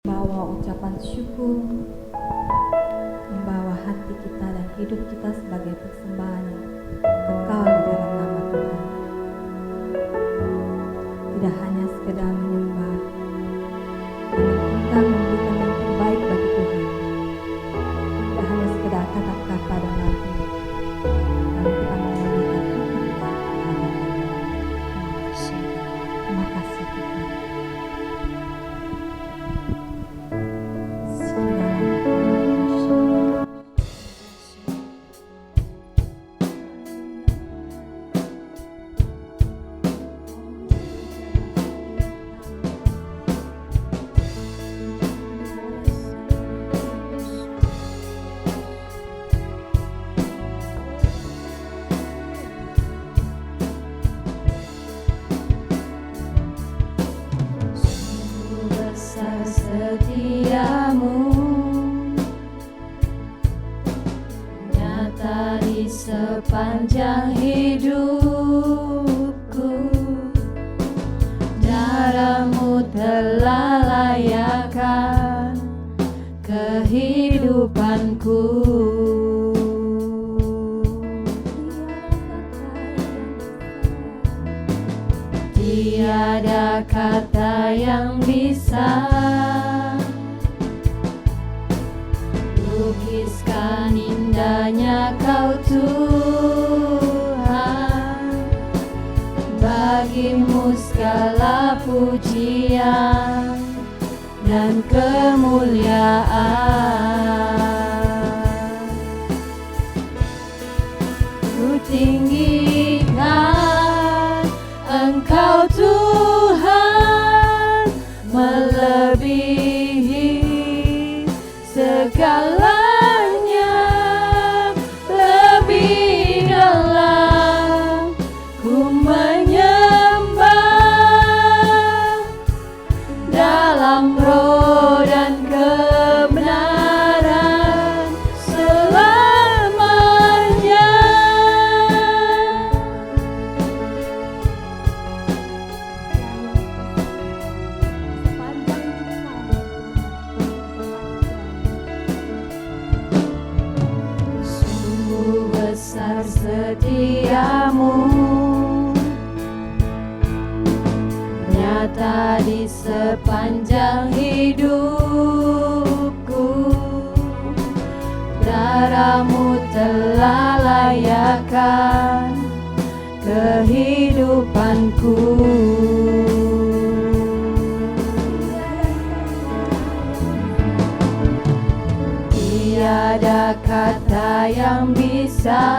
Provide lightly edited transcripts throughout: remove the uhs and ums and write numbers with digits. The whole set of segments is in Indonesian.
Bawa ucapan syukur, membawa hati kita dan hidup kita sebagai persembahan yang kekal di dalam nama Tuhan. Tidak hanya sekedar menyembah, namun kita memberikan yang terbaik bagi Tuhan. Tidak hanya sekedar kata-kata dan lagu, namun kita memberikan hati kita hanya terima kasih Tuhan. Setiamu nyata di sepanjang hidupku, darahmu telah layakkan kehidupanku. Tiada kata yang bisa lukiskan indahnya Kau Tuhan. Bagimu segala pujian dan kemuliaan. Ku tinggikan Engkau Tuhan, melebihi segalanya, lebih dalam ku menyembah dalam roh dan kebenaran selamanya. Sungguh besar setiamu, nyata di sepanjang hidupku. Darahmu telah layakkan kehidupanku. Tiada kata yang bisa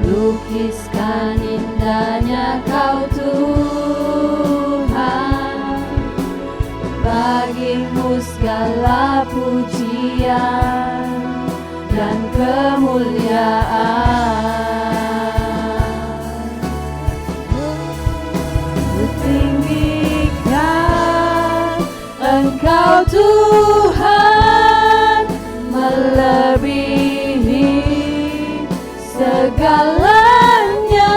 lukiskan indahnya Kau Tuhan. Bagimu segala pujian dan kemuliaan. Ku tinggikan Engkau Tuhan, melebihi segalanya,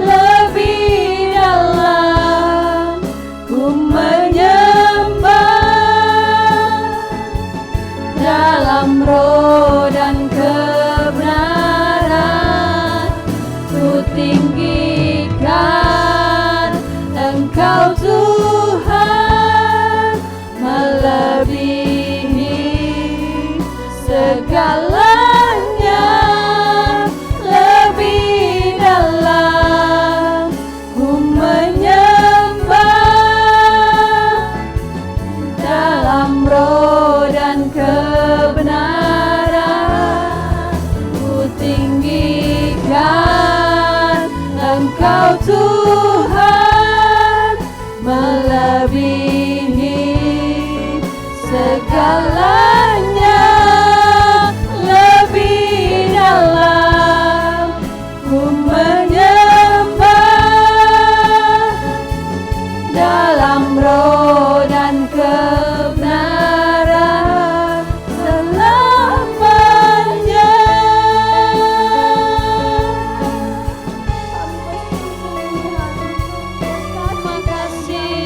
lebih dalam ku menyembah dalam roh dan kebenaran. Ku tinggikan Engkau Tuhan, melebihi segalanya, lebih dalam ku menyembah dalam roh dan kebenaran. Ku tinggikan Engkau Tuhan, melebihi segalanya, lebih dalam ku menyembah dalam roh dan kebenaran selamanya. Terima kasih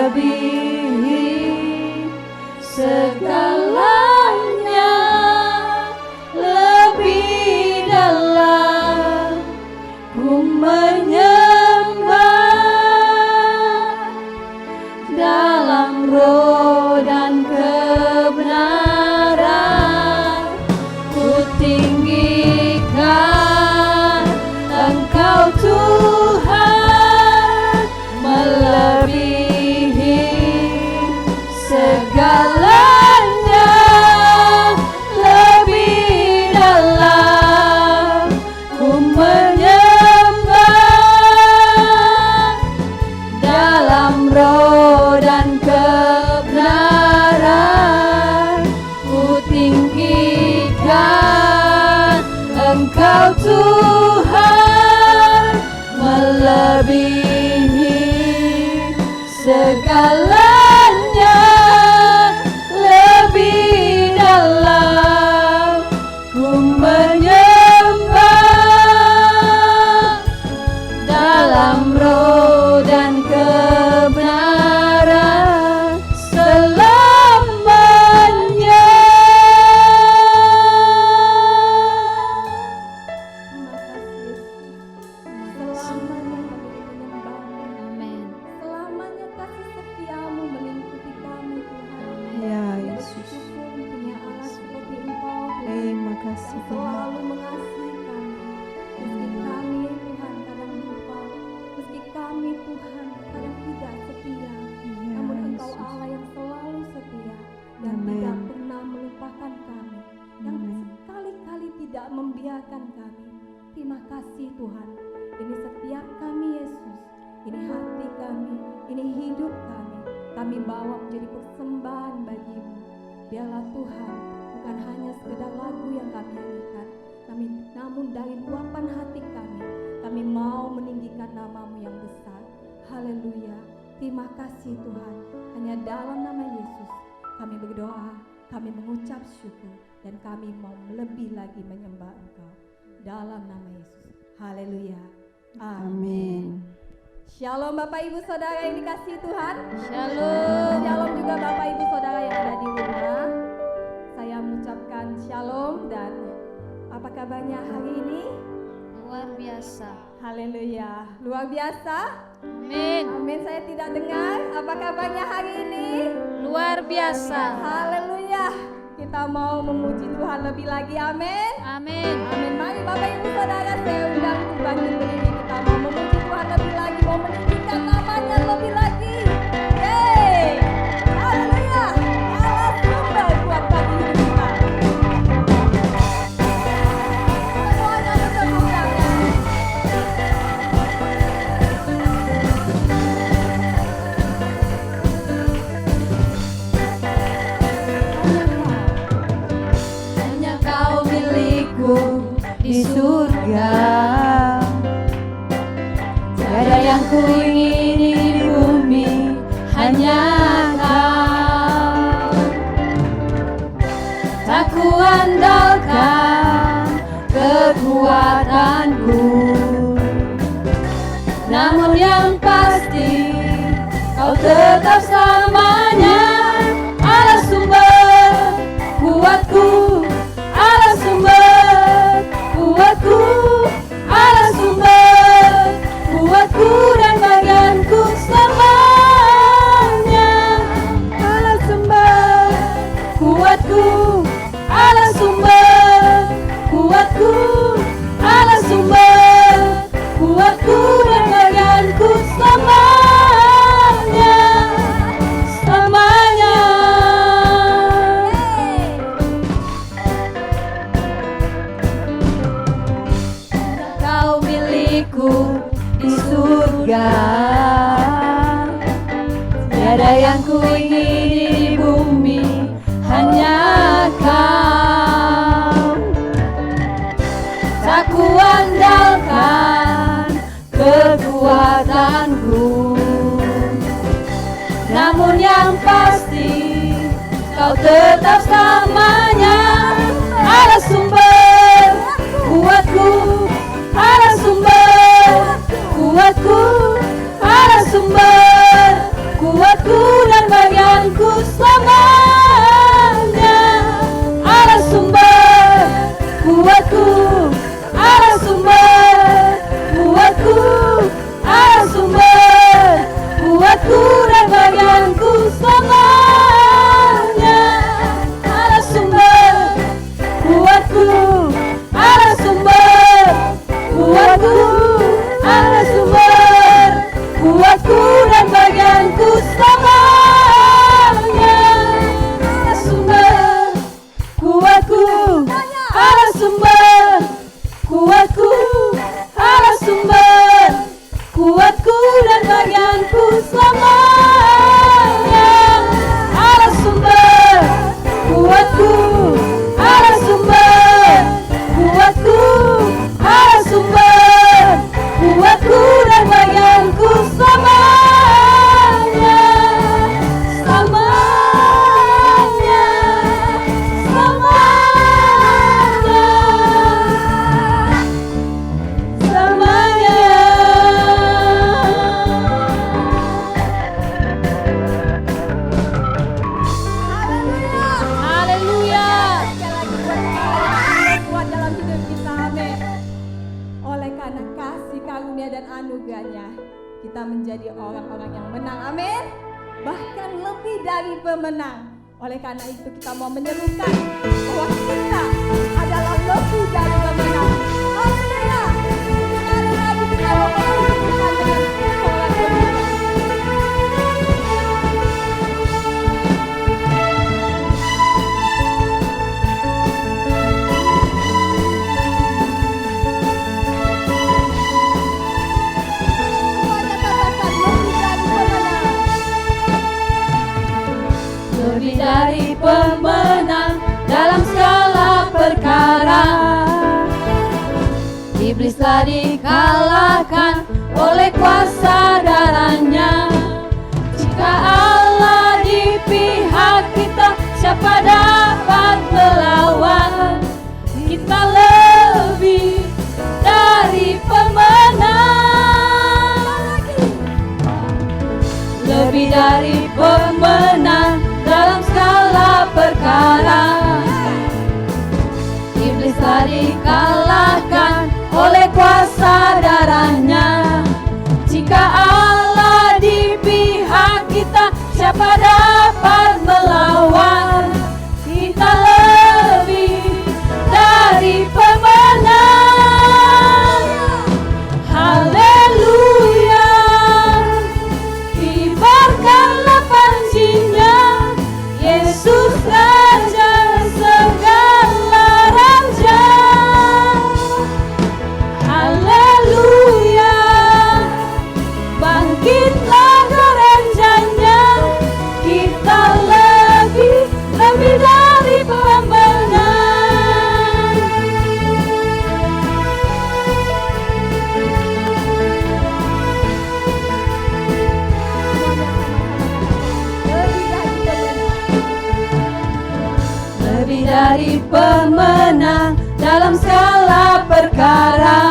melebihi segalanya, lebih dalam ku menyembah dalam roh dan kebenaran. Ku tinggikan Engkau Tuhan, melebihi segalanya, lebih dalam ku menyembah dalam roh dan kebenaran. Ku tinggikan Engkau Tuhan, melebihi segalanya, lebih dalam ku menyembah dalam roh dan kebenaran selamanya. Selamanya kasih setiamu melingkupi kami Tuhan. Ya Kami Yesus, bersyukur punya Allah seperti Engkau Tuhan, terima kasih yang Tuhan. selalu mengasihi kami. Meski kami Tuhan kadang lupa, meski kami Tuhan kadang tidak setia, Ya, namun Engkau Yesus. Allah yang selalu setia dan Amen. tidak pernah melupakan kami, yang Amen. sekali-kali tidak membiarkan kami. Terima kasih Tuhan. Ini setiap kami Yesus, ini hati kami, ini hidup kami. Kami bawa menjadi persembahan bagimu. Biarlah Tuhan, bukan hanya sekedar lagu yang kami nyanyikan, namun dari luapan hati kami mau meninggikan namamu yang besar. Haleluya. Terima kasih Tuhan. Hanya dalam nama Yesus kami berdoa, kami mengucap syukur, dan kami mau lebih lagi menyembah Engkau. Dalam nama Yesus. Haleluya. Amin. Shalom Bapak Ibu Saudara yang dikasihi Tuhan. Shalom. Shalom juga Bapak Ibu Saudara yang ada di rumah. Saya mengucapkan shalom, dan apa kabarnya hari ini? Luar biasa. Haleluya. Luar biasa. Amin. Amin. Saya tidak dengar. Apa kabarnya hari ini? Luar biasa. Haleluya. Kita mau memuji Tuhan lebih lagi. Amin. Amin. Amin. Mari Bapak Ibu Saudara, saya undang untuk bangkit berdiri. Kita mau memuji Tuhan lebih lagi, mau meninggikan namanya lebih lagi. Yeay. Haleluya. Allah sumber buat bagi hidup kita. Semuanya bertepuk tangan. Hanya Kau milikku di surga. Tiada yang ku ingini di bumi, hanya Kau. Tak ku andalkan kekuatanku, namun yang pasti Kau tetap selamanya. Allah sumber kuatku, Allah sumber kuatku, Allah sumber kuatku dan bagianku selamanya. Allah sumber kuatku, Allah sumber kuatku, Allah sumber kuatku dan bagianku selamanya. Selamanya. Kau milikku di surga. Tiada yang ku ingini di bumi, hanya Kau. Tak ku andalkan kekuatanku, namun yang pasti Kau tetap selamanya. Allah sumber kuatku, Allah sumber kuatku, Allah sumber kuatku bagianku selamanya. Allah sumber kuatku, Allah sumber kuatku, Allah sumber kuatku dan bagianku selamanya. Allah sumber kuatku, Allah sumber kuatku, Allah sumber kuatku dan bagianku selamanya. Allah sumber kuatku, Allah sumber kuatku, Allah sumber kuatku dan bagianku selamanya. Selamanya, selamanya, selamanya. Haleluya. Kuat dalam hidup kita, amin. Oleh karena kasih karunia dan anugerahnya, kita menjadi orang-orang yang menang, amin. Bahkan lebih dari pemenang. Oleh karena itu kita mau menyerukan bahwa kita adalah lebih dari pemenang. Haleluya. Sekali lagi kita mau menyerukan dengan sorak pemenang. Semuanya katakan lebih dari pemenang. Lebih dari pemenang dalam segala perkara. Iblis telah dikalahkan oleh kuasa darahnya. Jika Allah di pihak kita, siapa dapat melawan? Kita lebih dari pemenang. Lebih dari pemenang dalam segala perkara. Iblis telah dikalahkan oleh kuasa darahnya. Jika Allah di pihak kita, siapa dapat melawan? Kita lebih dari pemenang. Haleluya. Kibarkanlah panjinya, Yesus Raja segala raja. Haleluya. Bangkitlah gerenjanya, kita lebih dari pemenang. Lebih dari pemenang dalam segala perkara.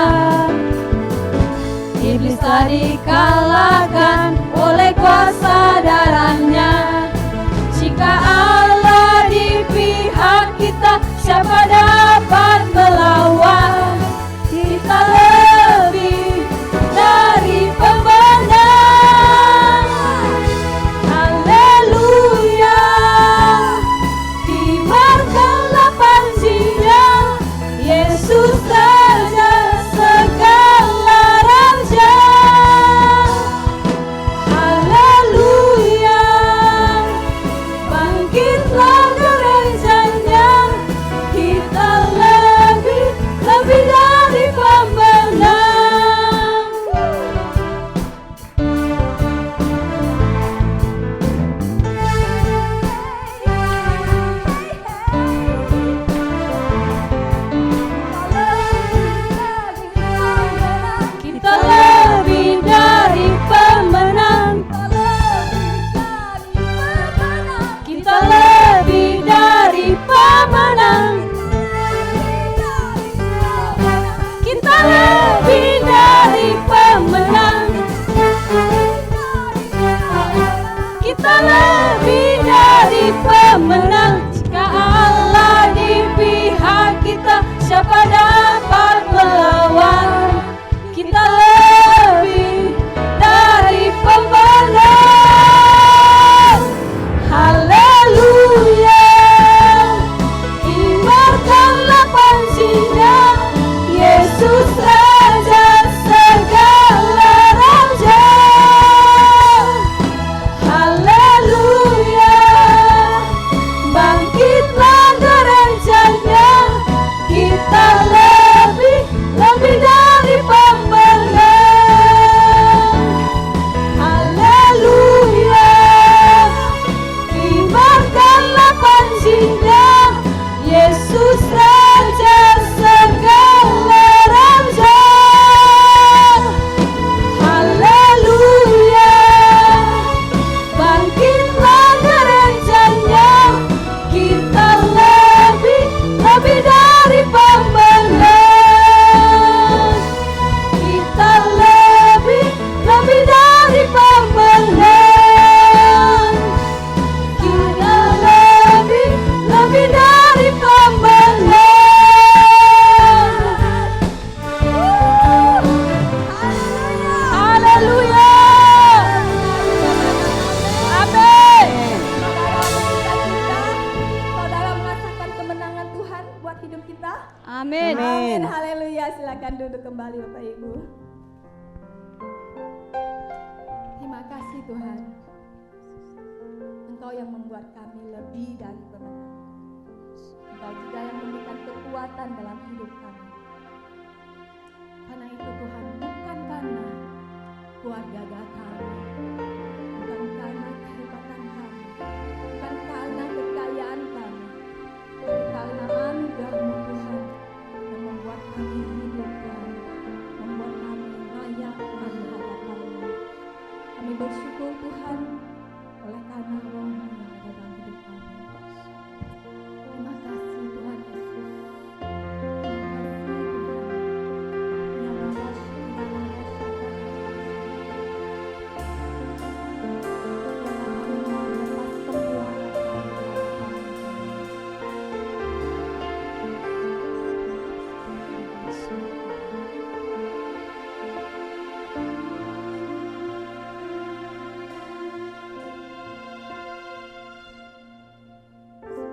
Iblis telah dikalahkan oleh kuasa darahnya. Jika Allah di pihak kita, siapa dapat melawan? Kita lebih dari pemenang. Haleluya. Kibarkanlah panjinya, Yesus Raja segala raja. Haleluya. Bangkitlah gerejanya, kita lebih dari pemenang. Kita lebih dari pemenang. Kita lebih dari pemenang. Kita lebih dari pemenang. Kita lebih dari pemenang. Jika Allah di pihak kita, siapa dapat melawan? Kita lebih dari pemenang. Amin. Amin. Haleluya. Silakan duduk kembali Bapak Ibu. Terima kasih Tuhan. Engkau yang membuat kami lebih dari pemenang. Engkau juga yang memberikan kekuatan dalam hidup kami. Karena itu Tuhan, bukan karena keluarga kami, bukan karena kehebatan kami, bukan karena kekayaan kami, tapi karena anugerah-Mu Tuhan yang membuat kami hidup Tuhan, membuat kami layak Tuhan di hadapan-Mu. Kami bersyukur Tuhan oleh karena Roh-Mu yang ada dalam hidup kami. Terima kasih Tuhan Yesus. Terima kasih Tuhan.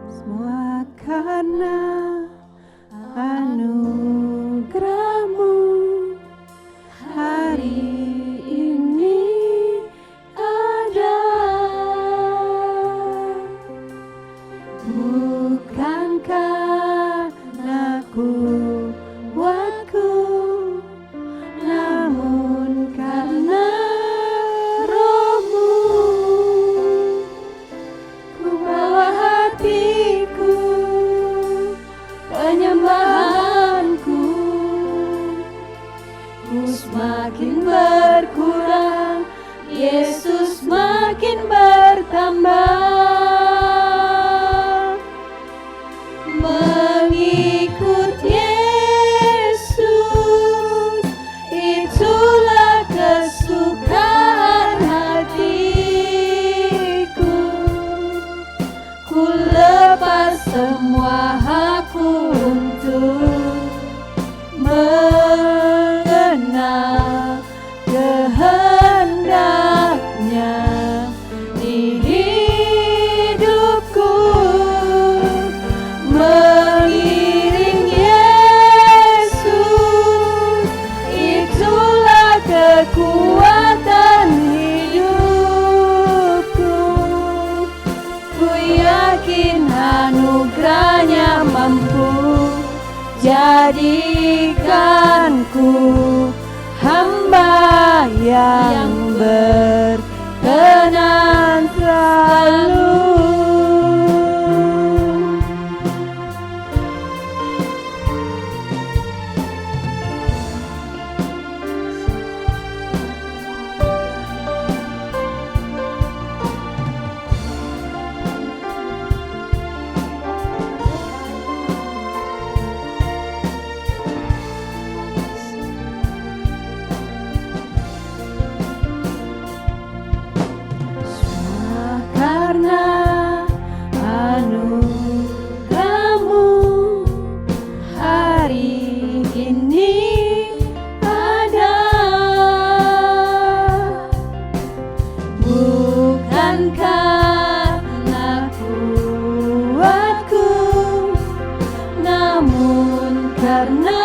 Semua karena anugerah-Mu hari ini ada. Bukan karena kuatku, namun karena Roh-Mu. Ku bawa hatiku, penyembahanku, ku semakin berkurang, Yesus makin bertambah. Mengikut Yesus, itulah kesukaan hatiku. Ku lepas semua hakku untuk mengenal kehendaknya di hidupku. Mengiring Yesus, itulah kekuatan hidupku. Ku yakin anugerah-Nya mampu jadikanku hamba yang berkenan selalu. Karena anugerah-Mu hari ini ada. Bukan karena kuatku, namun karena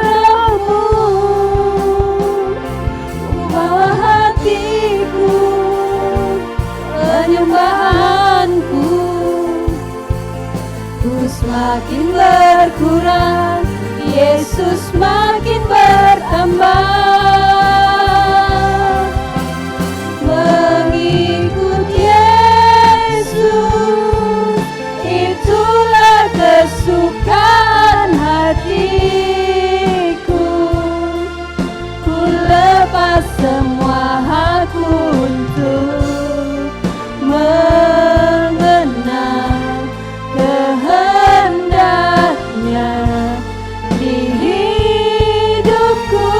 Roh-Mu. Ku bawa hatiku, penyembahanku, ku semakin berkurang, Yesus makin bertambah. Mengikut Yesus, itulah kesukaan hatiku. Ku lepas semua hakku untuk mengenal kehendaknya di hidupku.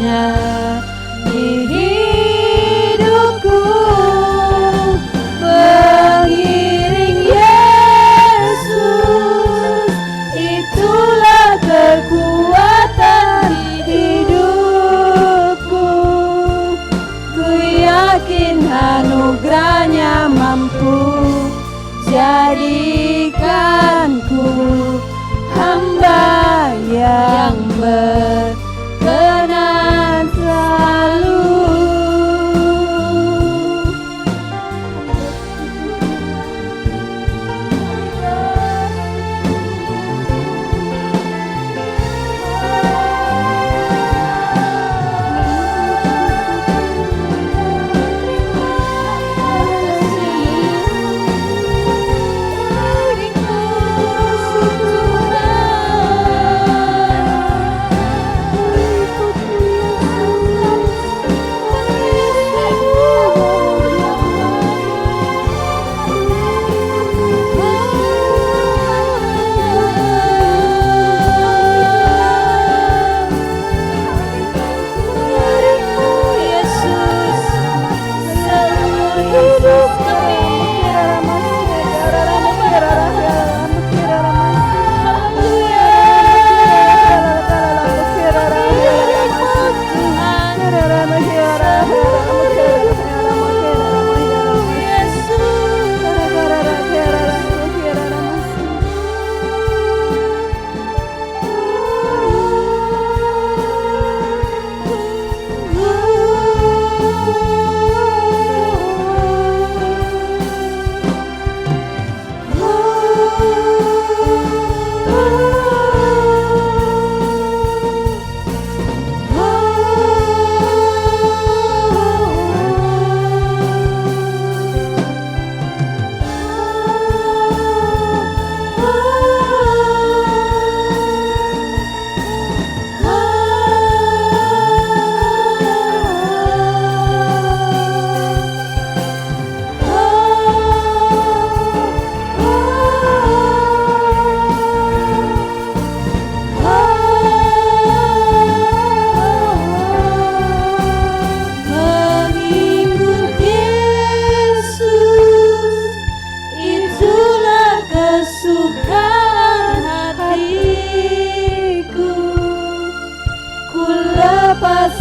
kehendaknya di hidupku. Mengiring Yesus, itulah kekuatan hidupku. Ku yakin anugerahnya mampu jadikanku hamba yang berkenan selalu.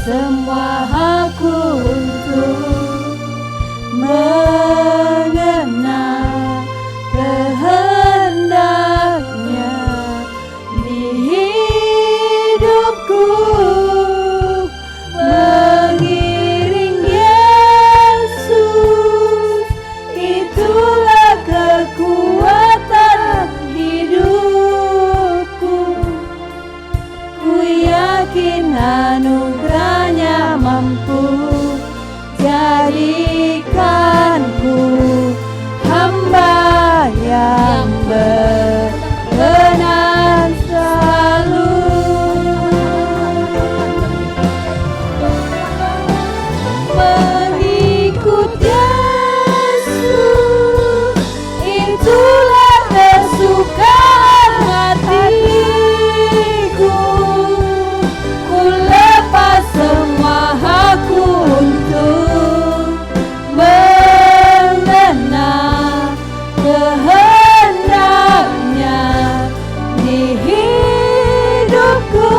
Semua hakku untuk mengenal kehendaknya di hidupku. Mengiring Yesus, itulah kekuatan hidupku. Ku yakin anugerahnya mampu jadikanku hamba yang berkenan selalu. Mengikut Yesus, itulah kesukaan hatiku. Ku lepas semua hakku untuk mengenal kehendaknya di hidupku.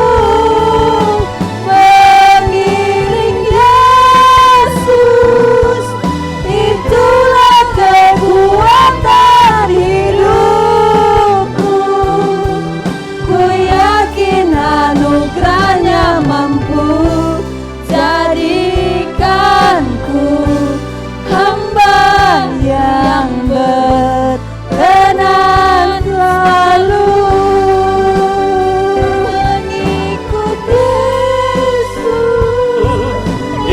Mengiring Yesus, itulah kekuatan hidupku. Ku yakin anugerahnya mampu jadikanku hamba yang berkenan selalu. Mengikut Yesus,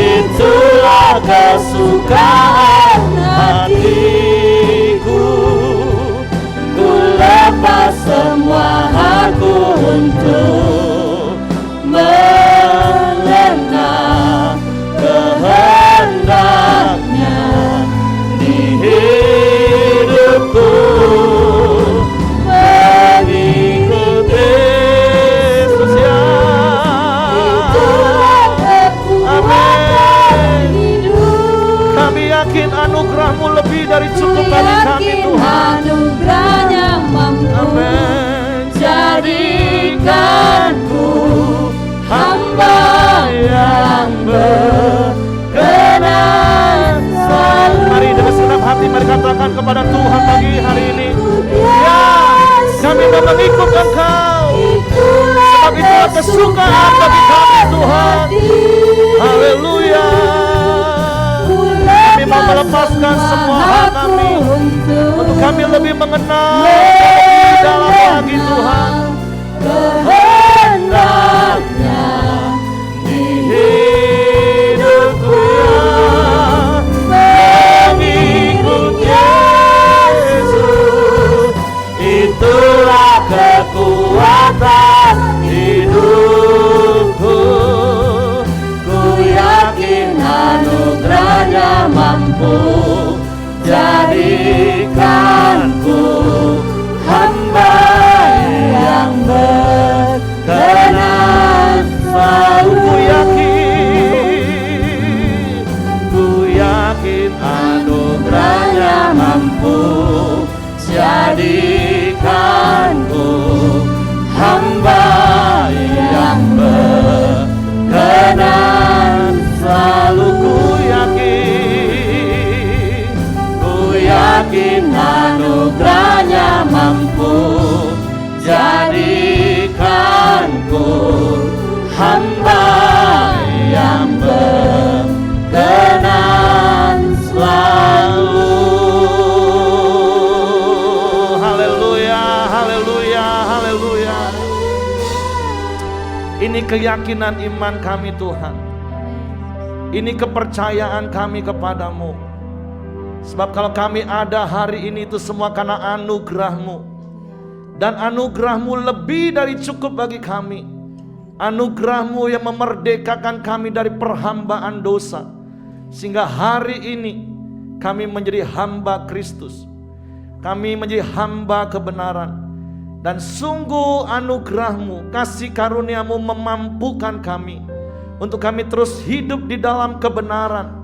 Itulah kesukaan hatiku. Ku lepas semua hakku untuk mengenal kehendaknya di hidupku. Mengikut Yesus yang dari cukup bagi kami Tuhan. Anugerahnya mampu Amin. jadikanku hamba yang berkenan selalu. Mari dengan senang hati mari katakan kepada Tuhan pagi hari ini, ya, kami mau mengikut Engkau. Sebab itulah kesukaan bagi kami Tuhan. Haleluya. Kami mau melepaskan semua hal kami untuk kami lebih mengenal lebih dalam lagi Tuhan. Kehendaknya di hidupku Mengikut Yesus, itulah kekuatan hidupku. Ku yakin anugerahnya mampu jadikanku hamba yang berkenan selalu. Ku yakin anugerahnya mampu jadikanku hamba yang berkenan selalu. Ku yakin anugerahnya mampu jadikanku hamba yang berkenan selalu. Haleluya, haleluya, haleluya. Ini keyakinan iman kami Tuhan. Ini kepercayaan kami kepadamu. Sebab kalau kami ada hari ini itu semua karena anugerah-Mu. Dan anugerah-Mu lebih dari cukup bagi kami. Anugerah-Mu yang memerdekakan kami dari perhambaan dosa. Sehingga hari ini kami menjadi hamba Kristus. Kami menjadi hamba kebenaran. Dan sungguh anugerah-Mu, kasih karunia-Mu memampukan kami untuk kami terus hidup di dalam kebenaran.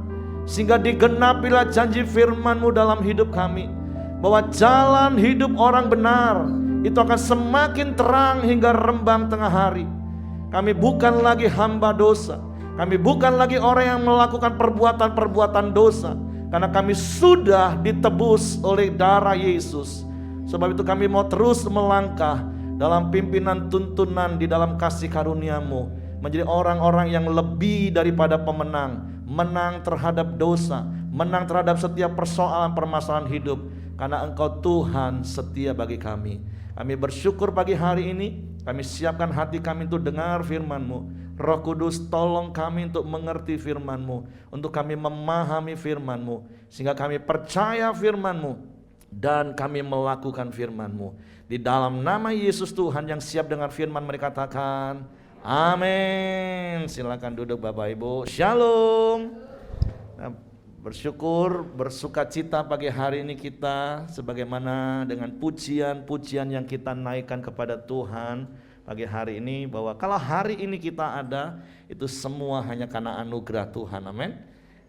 Sehingga digenapilah janji firman-Mu dalam hidup kami, bahwa jalan hidup orang benar itu akan semakin terang hingga rembang tengah hari. Kami bukan lagi hamba dosa. Kami bukan lagi orang yang melakukan perbuatan-perbuatan dosa, karena kami sudah ditebus oleh darah Yesus. Sebab itu kami mau terus melangkah dalam pimpinan tuntunan di dalam kasih karunia-Mu, menjadi orang-orang yang lebih daripada pemenang. Menang terhadap dosa, menang terhadap setiap persoalan permasalahan hidup, karena Engkau Tuhan setia bagi kami. Kami bersyukur pagi hari ini, kami siapkan hati kami untuk dengar firman-Mu. Roh Kudus tolong kami untuk mengerti firman-Mu, untuk kami memahami firman-Mu, sehingga kami percaya firman-Mu dan kami melakukan firman-Mu. Di dalam nama Yesus Tuhan yang siap dengar firman, mereka katakan amin. Silakan duduk Bapak Ibu. Shalom. Nah, bersyukur, bersuka cita pagi hari ini kita, sebagaimana dengan pujian-pujian yang kita naikkan kepada Tuhan pagi hari ini, bahwa kalau hari ini kita ada, itu semua hanya karena anugerah Tuhan. Amin.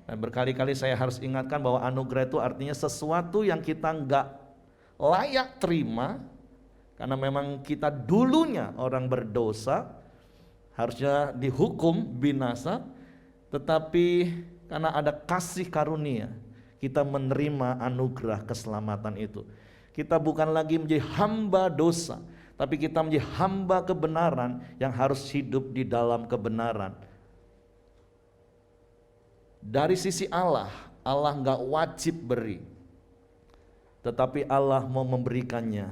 Dan berkali-kali saya harus ingatkan bahwa anugerah itu artinya sesuatu yang kita enggak layak terima, karena memang kita dulunya orang berdosa, harusnya dihukum binasa, tetapi karena ada kasih karunia, kita menerima anugerah keselamatan itu. Kita bukan lagi menjadi hamba dosa, tapi kita menjadi hamba kebenaran yang harus hidup di dalam kebenaran. Dari sisi Allah, Allah enggak wajib beri, tetapi Allah mau memberikannya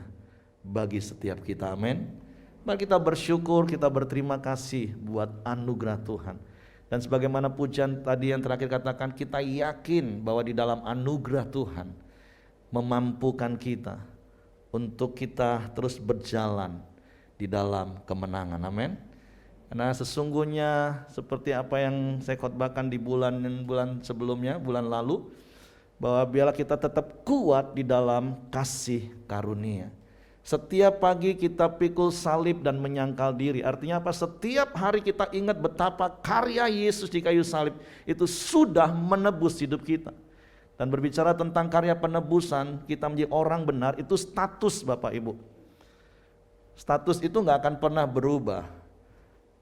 bagi setiap kita. Amin. Mari kita bersyukur, kita berterima kasih buat anugerah Tuhan. Dan sebagaimana pujian tadi yang terakhir katakan, kita yakin bahwa di dalam anugerah Tuhan memampukan kita untuk kita terus berjalan di dalam kemenangan. Amin. Karena sesungguhnya seperti apa yang saya khotbahkan di bulan sebelumnya, bulan lalu, bahwa biarlah kita tetap kuat di dalam kasih karunia. Setiap pagi kita pikul salib dan menyangkal diri. Artinya apa? Setiap hari kita ingat betapa karya Yesus di kayu salib itu sudah menebus hidup kita. Dan berbicara tentang karya penebusan, kita menjadi orang benar, itu status Bapak Ibu. Status itu nggak akan pernah berubah.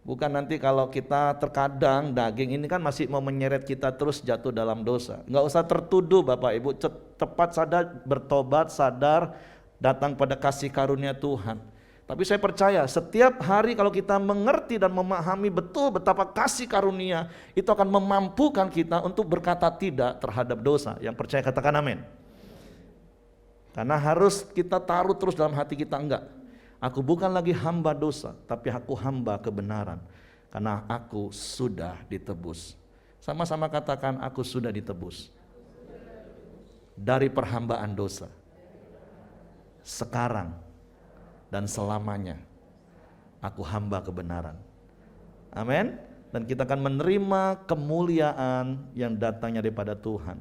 Bukan nanti kalau kita terkadang daging ini kan masih mau menyeret kita terus jatuh dalam dosa. Nggak usah tertuduh Bapak Ibu, cepat sadar, bertobat, sadar, datang pada kasih karunia Tuhan. Tapi saya percaya setiap hari kalau kita mengerti dan memahami betul betapa kasih karunia, itu akan memampukan kita untuk berkata tidak terhadap dosa. Yang percaya katakan amin. Karena harus kita taruh terus dalam hati kita, enggak. Aku bukan lagi hamba dosa, tapi aku hamba kebenaran. Karena aku sudah ditebus. Sama-sama katakan, aku sudah ditebus. Dari perhambaan dosa. Sekarang dan selamanya aku hamba kebenaran. Amin. Dan kita akan menerima kemuliaan yang datangnya daripada Tuhan.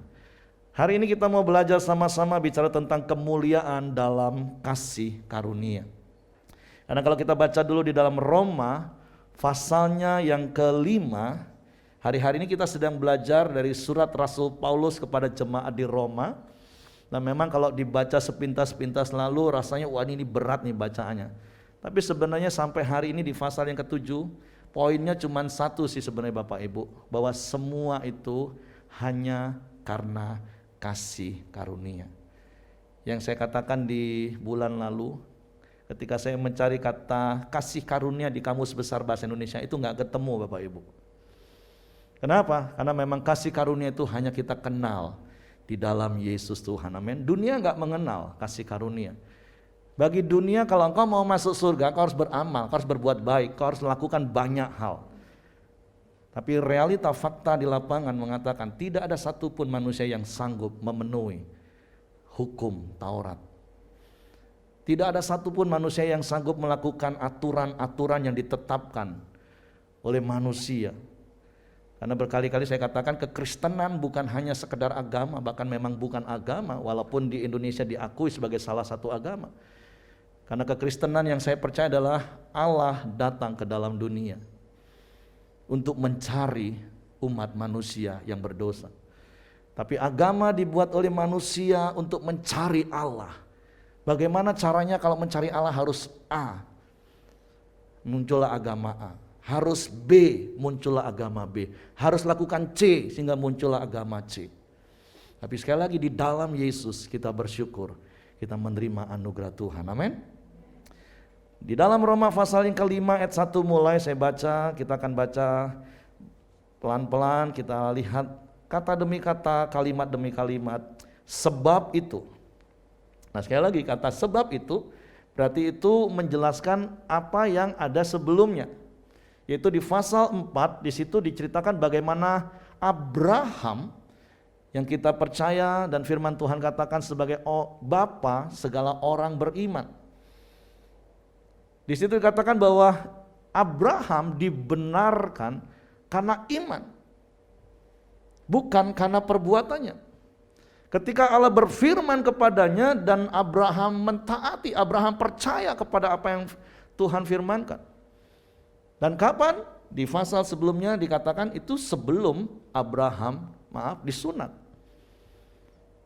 Hari ini kita mau belajar sama-sama bicara tentang kemuliaan dalam kasih karunia. Karena kalau kita baca dulu di dalam Roma pasalnya yang ke-5, hari-hari ini kita sedang belajar dari surat Rasul Paulus kepada jemaat di Roma. Nah memang kalau dibaca sepintas-pintas lalu rasanya wah ini berat nih bacaannya. Tapi sebenarnya sampai hari ini di pasal yang ke-7 poinnya cuma satu sih sebenarnya Bapak Ibu. Bahwa semua itu hanya karena kasih karunia. Yang saya katakan di bulan lalu ketika saya mencari kata kasih karunia di Kamus Besar Bahasa Indonesia itu nggak ketemu Bapak Ibu. Kenapa? Karena memang kasih karunia itu hanya kita kenal di dalam Yesus Tuhan, amin. Dunia nggak mengenal kasih karunia. Bagi dunia kalau engkau mau masuk surga, kau harus beramal, kau harus berbuat baik, kau harus melakukan banyak hal. Tapi realita fakta di lapangan mengatakan tidak ada satupun manusia yang sanggup memenuhi hukum Taurat. Tidak ada satupun manusia yang sanggup melakukan aturan-aturan yang ditetapkan oleh manusia. Karena berkali-kali saya katakan kekristenan bukan hanya sekedar agama, bahkan memang bukan agama, walaupun di Indonesia diakui sebagai salah satu agama. Karena kekristenan yang saya percaya adalah Allah datang ke dalam dunia untuk mencari umat manusia yang berdosa. Tapi agama dibuat oleh manusia untuk mencari Allah. Bagaimana caranya kalau mencari Allah? Harus A, muncullah agama A. Harus B, muncullah agama B. Harus lakukan C, sehingga muncullah agama C. Tapi sekali lagi di dalam Yesus kita bersyukur, kita menerima anugerah Tuhan, amin. Di dalam Roma pasal yang ke-5 ayat 1 mulai saya baca, kita akan baca pelan-pelan, kita lihat kata demi kata, kalimat demi kalimat. Sebab itu. Nah sekali lagi kata sebab itu, berarti itu menjelaskan apa yang ada sebelumnya. Yaitu di pasal 4, di situ diceritakan bagaimana Abraham yang kita percaya dan firman Tuhan katakan sebagai bapa segala orang beriman. Di situ dikatakan bahwa Abraham dibenarkan karena iman, bukan karena perbuatannya. Ketika Allah berfirman kepadanya dan Abraham mentaati, Abraham percaya kepada apa yang Tuhan firmankan. Dan kapan? Di pasal sebelumnya dikatakan itu sebelum Abraham disunat.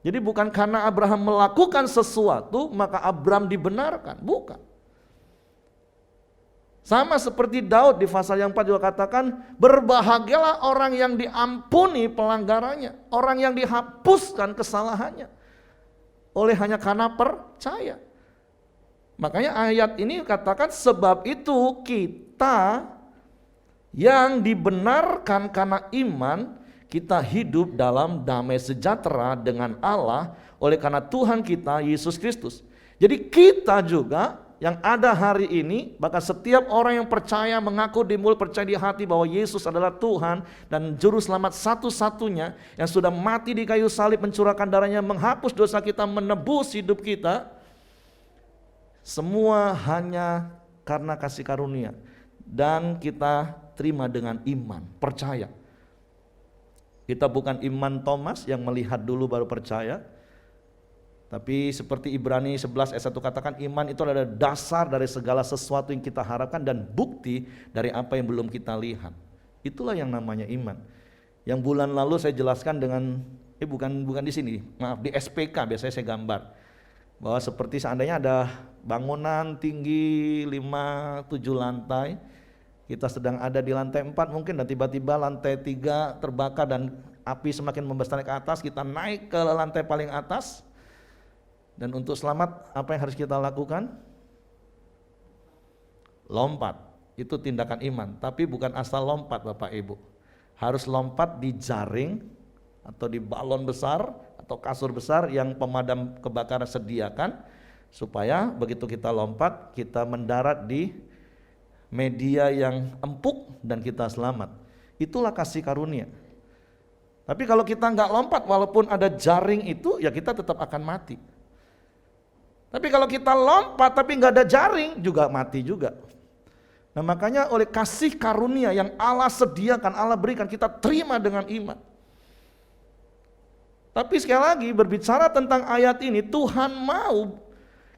Jadi bukan karena Abraham melakukan sesuatu maka Abraham dibenarkan, bukan. Sama seperti Daud di pasal yang 4 juga katakan, berbahagialah orang yang diampuni pelanggarannya, orang yang dihapuskan kesalahannya oleh hanya karena percaya. Makanya ayat ini katakan sebab itu kita yang dibenarkan karena iman, kita hidup dalam damai sejahtera dengan Allah oleh karena Tuhan kita Yesus Kristus. Jadi kita juga yang ada hari ini, bahkan setiap orang yang percaya mengaku di mulut, percaya di hati bahwa Yesus adalah Tuhan dan juru selamat satu-satunya yang sudah mati di kayu salib, mencurahkan darahnya, menghapus dosa kita, menebus hidup kita. Semua hanya karena kasih karunia dan kita terima dengan iman, percaya. Kita bukan iman Thomas yang melihat dulu baru percaya. Tapi seperti Ibrani 11 ayat 1 katakan iman itu adalah dasar dari segala sesuatu yang kita harapkan dan bukti dari apa yang belum kita lihat. Itulah yang namanya iman. Yang bulan lalu saya jelaskan dengan bukan di sini, maaf, di SPK biasanya saya gambar. Bahwa seperti seandainya ada bangunan tinggi 5-7 lantai, kita sedang ada di lantai 4 mungkin, dan tiba-tiba lantai 3 terbakar dan api semakin membesar ke atas, kita naik ke lantai paling atas. Dan untuk selamat, apa yang harus kita lakukan? Lompat. Itu tindakan iman, tapi bukan asal lompat Bapak Ibu. Harus lompat di jaring atau di balon besar atau kasur besar yang pemadam kebakaran sediakan, supaya begitu kita lompat, kita mendarat di media yang empuk dan kita selamat. Itulah kasih karunia. Tapi kalau kita nggak lompat, walaupun ada jaring itu, ya kita tetap akan mati. Tapi kalau kita lompat tapi nggak ada jaring, juga mati juga. Nah makanya oleh kasih karunia yang Allah sediakan, Allah berikan, kita terima dengan iman. Tapi sekali lagi berbicara tentang ayat ini, Tuhan mau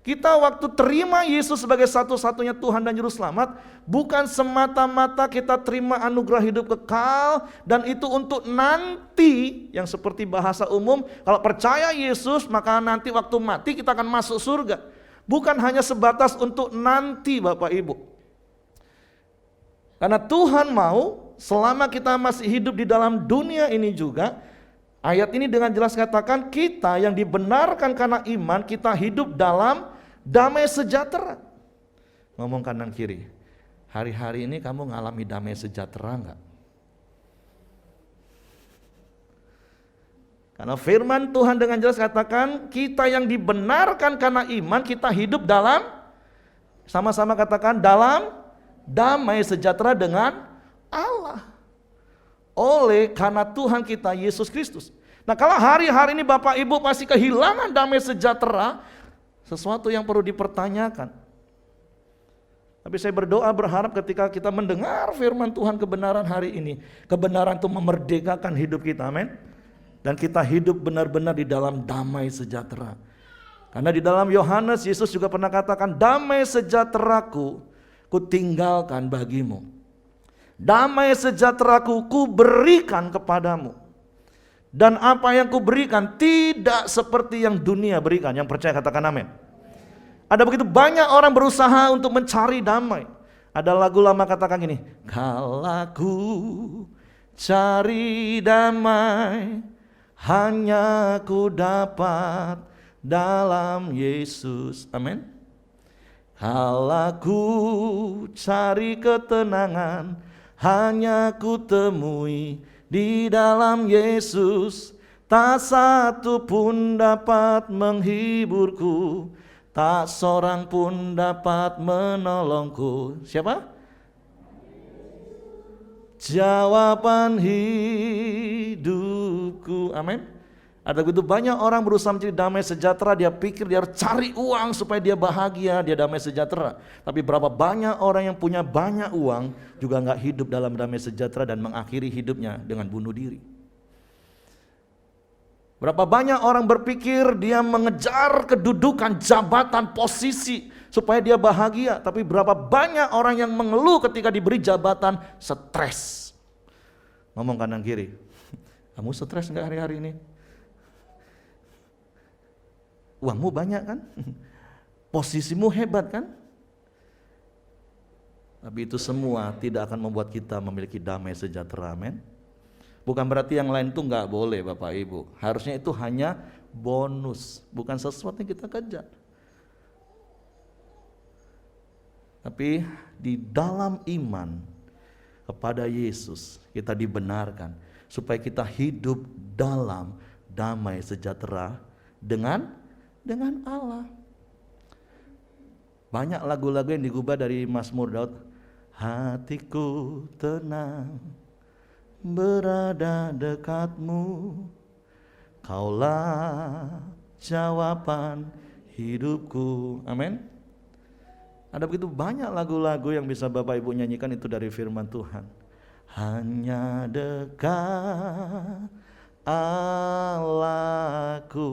kita waktu terima Yesus sebagai satu-satunya Tuhan dan Juru Selamat, bukan semata-mata kita terima anugerah hidup kekal, dan itu untuk nanti, yang seperti bahasa umum, kalau percaya Yesus maka nanti waktu mati kita akan masuk surga. Bukan hanya sebatas untuk nanti Bapak Ibu. Karena Tuhan mau selama kita masih hidup di dalam dunia ini juga, ayat ini dengan jelas katakan kita yang dibenarkan karena iman, kita hidup dalam damai sejahtera. Ngomong kanan kiri, hari-hari ini kamu ngalami damai sejahtera enggak? Karena firman Tuhan dengan jelas katakan kita yang dibenarkan karena iman, kita hidup dalam, sama-sama katakan, dalam damai sejahtera dengan Allah. Oleh karena Tuhan kita Yesus Kristus. Nah kalau hari-hari ini Bapak Ibu pasti kehilangan damai sejahtera, sesuatu yang perlu dipertanyakan. Tapi saya berdoa berharap ketika kita mendengar firman Tuhan kebenaran hari ini, kebenaran itu memerdekakan hidup kita, amin. Dan kita hidup benar-benar di dalam damai sejahtera. Karena di dalam Yohanes Yesus juga pernah katakan, damai sejahteraku ku tinggalkan bagimu, damai sejahteraku ku berikan kepadamu, dan apa yang ku berikan tidak seperti yang dunia berikan. Yang percaya katakan amin. Ada begitu banyak orang berusaha untuk mencari damai. Ada lagu lama katakan gini, kalaku cari damai hanya ku dapat dalam Yesus, amin. Kalaku cari ketenangan hanya ku temui di dalam Yesus, tak satu pun dapat menghiburku, tak seorang pun dapat menolongku. Siapa? Jawaban hidupku, amin. Ada begitu banyak orang berusaha mencari damai sejahtera, dia pikir dia harus cari uang supaya dia bahagia, dia damai sejahtera. Tapi berapa banyak orang yang punya banyak uang juga nggak hidup dalam damai sejahtera dan mengakhiri hidupnya dengan bunuh diri. Berapa banyak orang berpikir dia mengejar kedudukan, jabatan, posisi supaya dia bahagia. Tapi berapa banyak orang yang mengeluh ketika diberi jabatan, stres. Ngomong kanan kiri, kamu stres nggak hari-hari ini? Uangmu banyak kan? Posisimu hebat kan? Tapi itu semua tidak akan membuat kita memiliki damai sejahtera, amin. Bukan berarti yang lain itu nggak boleh Bapak Ibu. Harusnya itu hanya bonus, bukan sesuatu yang kita kejar. Tapi di dalam iman kepada Yesus kita dibenarkan supaya kita hidup dalam damai sejahtera dengan Allah. Banyak lagu-lagu yang digubah dari Mazmur Daud. Hatiku tenang berada dekatmu, kaulah jawaban hidupku, amin. Ada begitu banyak lagu-lagu yang bisa Bapak Ibu nyanyikan, itu dari firman Tuhan. Hanya dekat Allahku,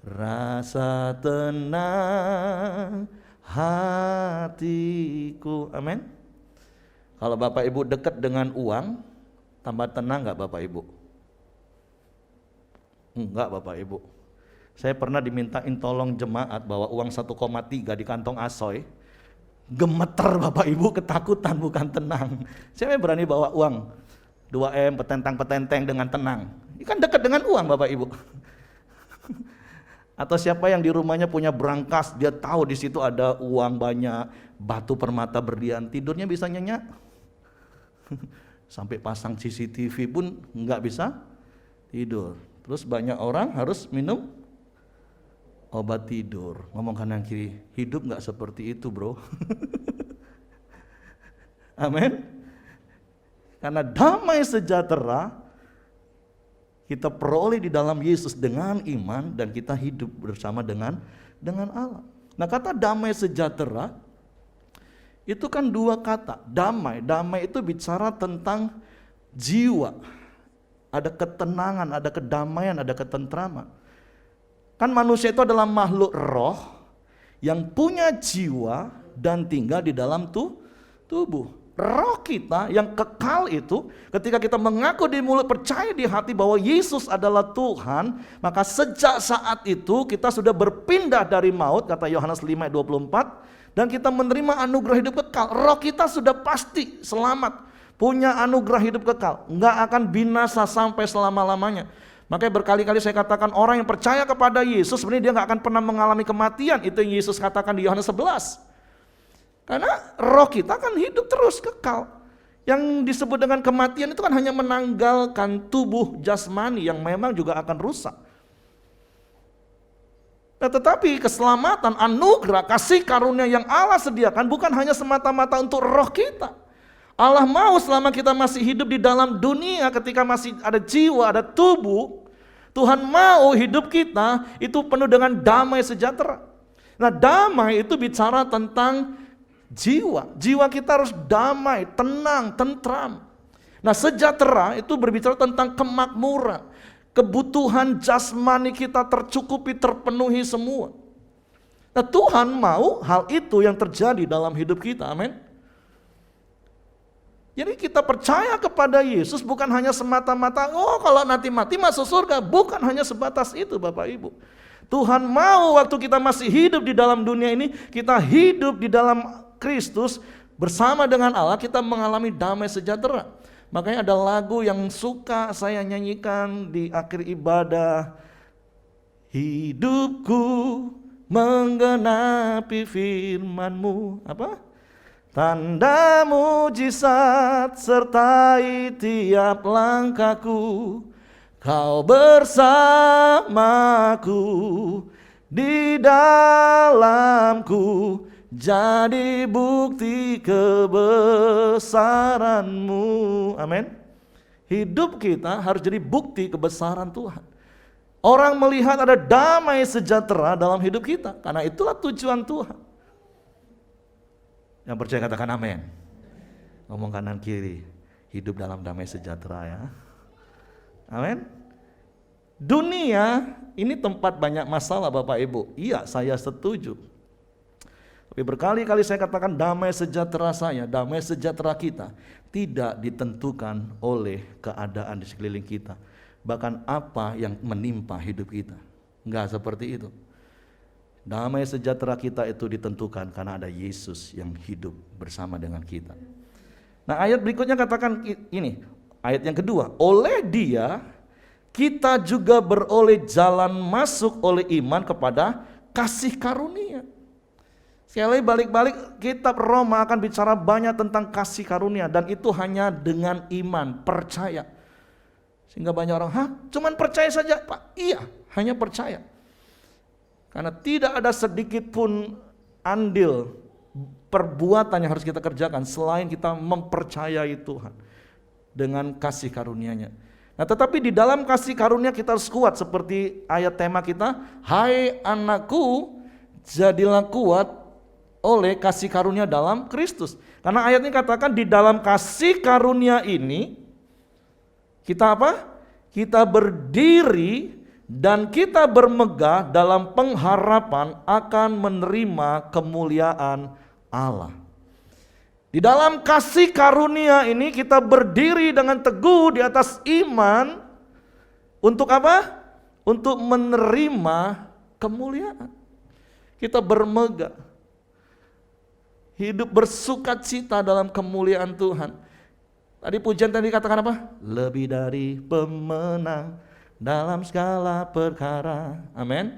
rasa tenang hatiku, amin. Kalau Bapak Ibu dekat dengan uang, tambah tenang gak Bapak Ibu? Enggak Bapak Ibu. Saya pernah dimintain tolong jemaat bawa uang 1,3 di kantong asoy. Gemeter Bapak Ibu, ketakutan bukan tenang. Saya berani bawa uang 2M petentang-petenteng dengan tenang. Ini kan dekat dengan uang Bapak Ibu. Atau siapa yang di rumahnya punya brankas, dia tahu di situ ada uang banyak, batu permata berlian, tidurnya bisa nyenyak. Sampai pasang CCTV pun nggak bisa tidur. Terus banyak orang harus minum obat tidur. Ngomong kanan kiri, hidup nggak seperti itu bro. Amin. Karena damai sejahtera kita peroleh di dalam Yesus dengan iman dan kita hidup bersama dengan Allah. Nah, kata damai sejahtera itu kan dua kata. Damai itu bicara tentang jiwa. Ada ketenangan, ada kedamaian, ada ketentraman. Kan manusia itu adalah makhluk roh yang punya jiwa dan tinggal di dalam tubuh. Roh kita yang kekal itu ketika kita mengaku di mulut, percaya di hati bahwa Yesus adalah Tuhan, maka sejak saat itu kita sudah berpindah dari maut, kata Yohanes 5:24, dan kita menerima anugerah hidup kekal. Roh kita sudah pasti selamat, punya anugerah hidup kekal, nggak akan binasa sampai selama-lamanya. Makanya berkali-kali saya katakan orang yang percaya kepada Yesus sebenarnya dia nggak akan pernah mengalami kematian. Itu yang Yesus katakan di Yohanes 11. Karena roh kita kan hidup terus kekal. Yang disebut dengan kematian itu kan hanya menanggalkan tubuh jasmani yang memang juga akan rusak. Nah, tetapi keselamatan, anugerah, kasih karunia yang Allah sediakan bukan hanya semata-mata untuk roh kita. Allah mau selama kita masih hidup di dalam dunia, ketika masih ada jiwa, ada tubuh, Tuhan mau hidup kita itu penuh dengan damai sejahtera. Nah, damai itu bicara tentang jiwa kita harus damai, tenang, tentram. Nah, sejahtera itu berbicara tentang kemakmuran. Kebutuhan jasmani kita tercukupi, terpenuhi semua. Nah, Tuhan mau hal itu yang terjadi dalam hidup kita, amin. Jadi kita percaya kepada Yesus bukan hanya semata-mata, oh kalau nanti mati masuk surga. Bukan hanya sebatas itu Bapak Ibu. Tuhan mau waktu kita masih hidup di dalam dunia ini, kita hidup di dalam Kristus bersama dengan Allah, kita mengalami damai sejahtera. Makanya ada lagu yang suka saya nyanyikan di akhir ibadah. Hidupku menggenapi firman-Mu. Apa? Tanda mujizat sertai tiap langkahku. Kau bersamaku di dalamku. Jadi bukti kebesaran-Mu. Amin. Hidup kita harus jadi bukti kebesaran Tuhan. Orang melihat ada damai sejahtera dalam hidup kita, karena itulah tujuan Tuhan. Yang percaya katakan amin. Ngomong kanan kiri, hidup dalam damai sejahtera ya. Amin. Dunia ini tempat banyak masalah Bapak Ibu. Iya, saya setuju. Tapi berkali-kali saya katakan damai sejahtera saya, damai sejahtera kita tidak ditentukan oleh keadaan di sekeliling kita. Bahkan apa yang menimpa hidup kita. Enggak seperti itu. Damai sejahtera kita itu ditentukan karena ada Yesus yang hidup bersama dengan kita. Nah, ayat berikutnya katakan ini, ayat yang kedua. Oleh Dia kita juga beroleh jalan masuk oleh iman kepada kasih karunia. Sekali balik-balik kitab Roma akan bicara banyak tentang kasih karunia, dan itu hanya dengan iman, percaya. Sehingga banyak orang, cuman percaya saja Pak? Iya, hanya percaya. Karena tidak ada sedikit pun andil perbuatan yang harus kita kerjakan selain kita mempercayai Tuhan dengan kasih karunia-Nya. Nah, tetapi di dalam kasih karunia kita harus kuat seperti ayat tema kita, hai anakku, jadilah kuat oleh kasih karunia dalam Kristus. Karena ayat ini katakan di dalam kasih karunia ini kita apa? Kita berdiri dan kita bermegah dalam pengharapan akan menerima kemuliaan Allah. Di dalam kasih karunia ini kita berdiri dengan teguh di atas iman. Untuk apa? untuk menerima kemuliaan. Kita bermegah, hidup bersukacita dalam kemuliaan Tuhan. Tadi pujian tadi katakan apa? Lebih dari pemenang dalam segala perkara. Amin.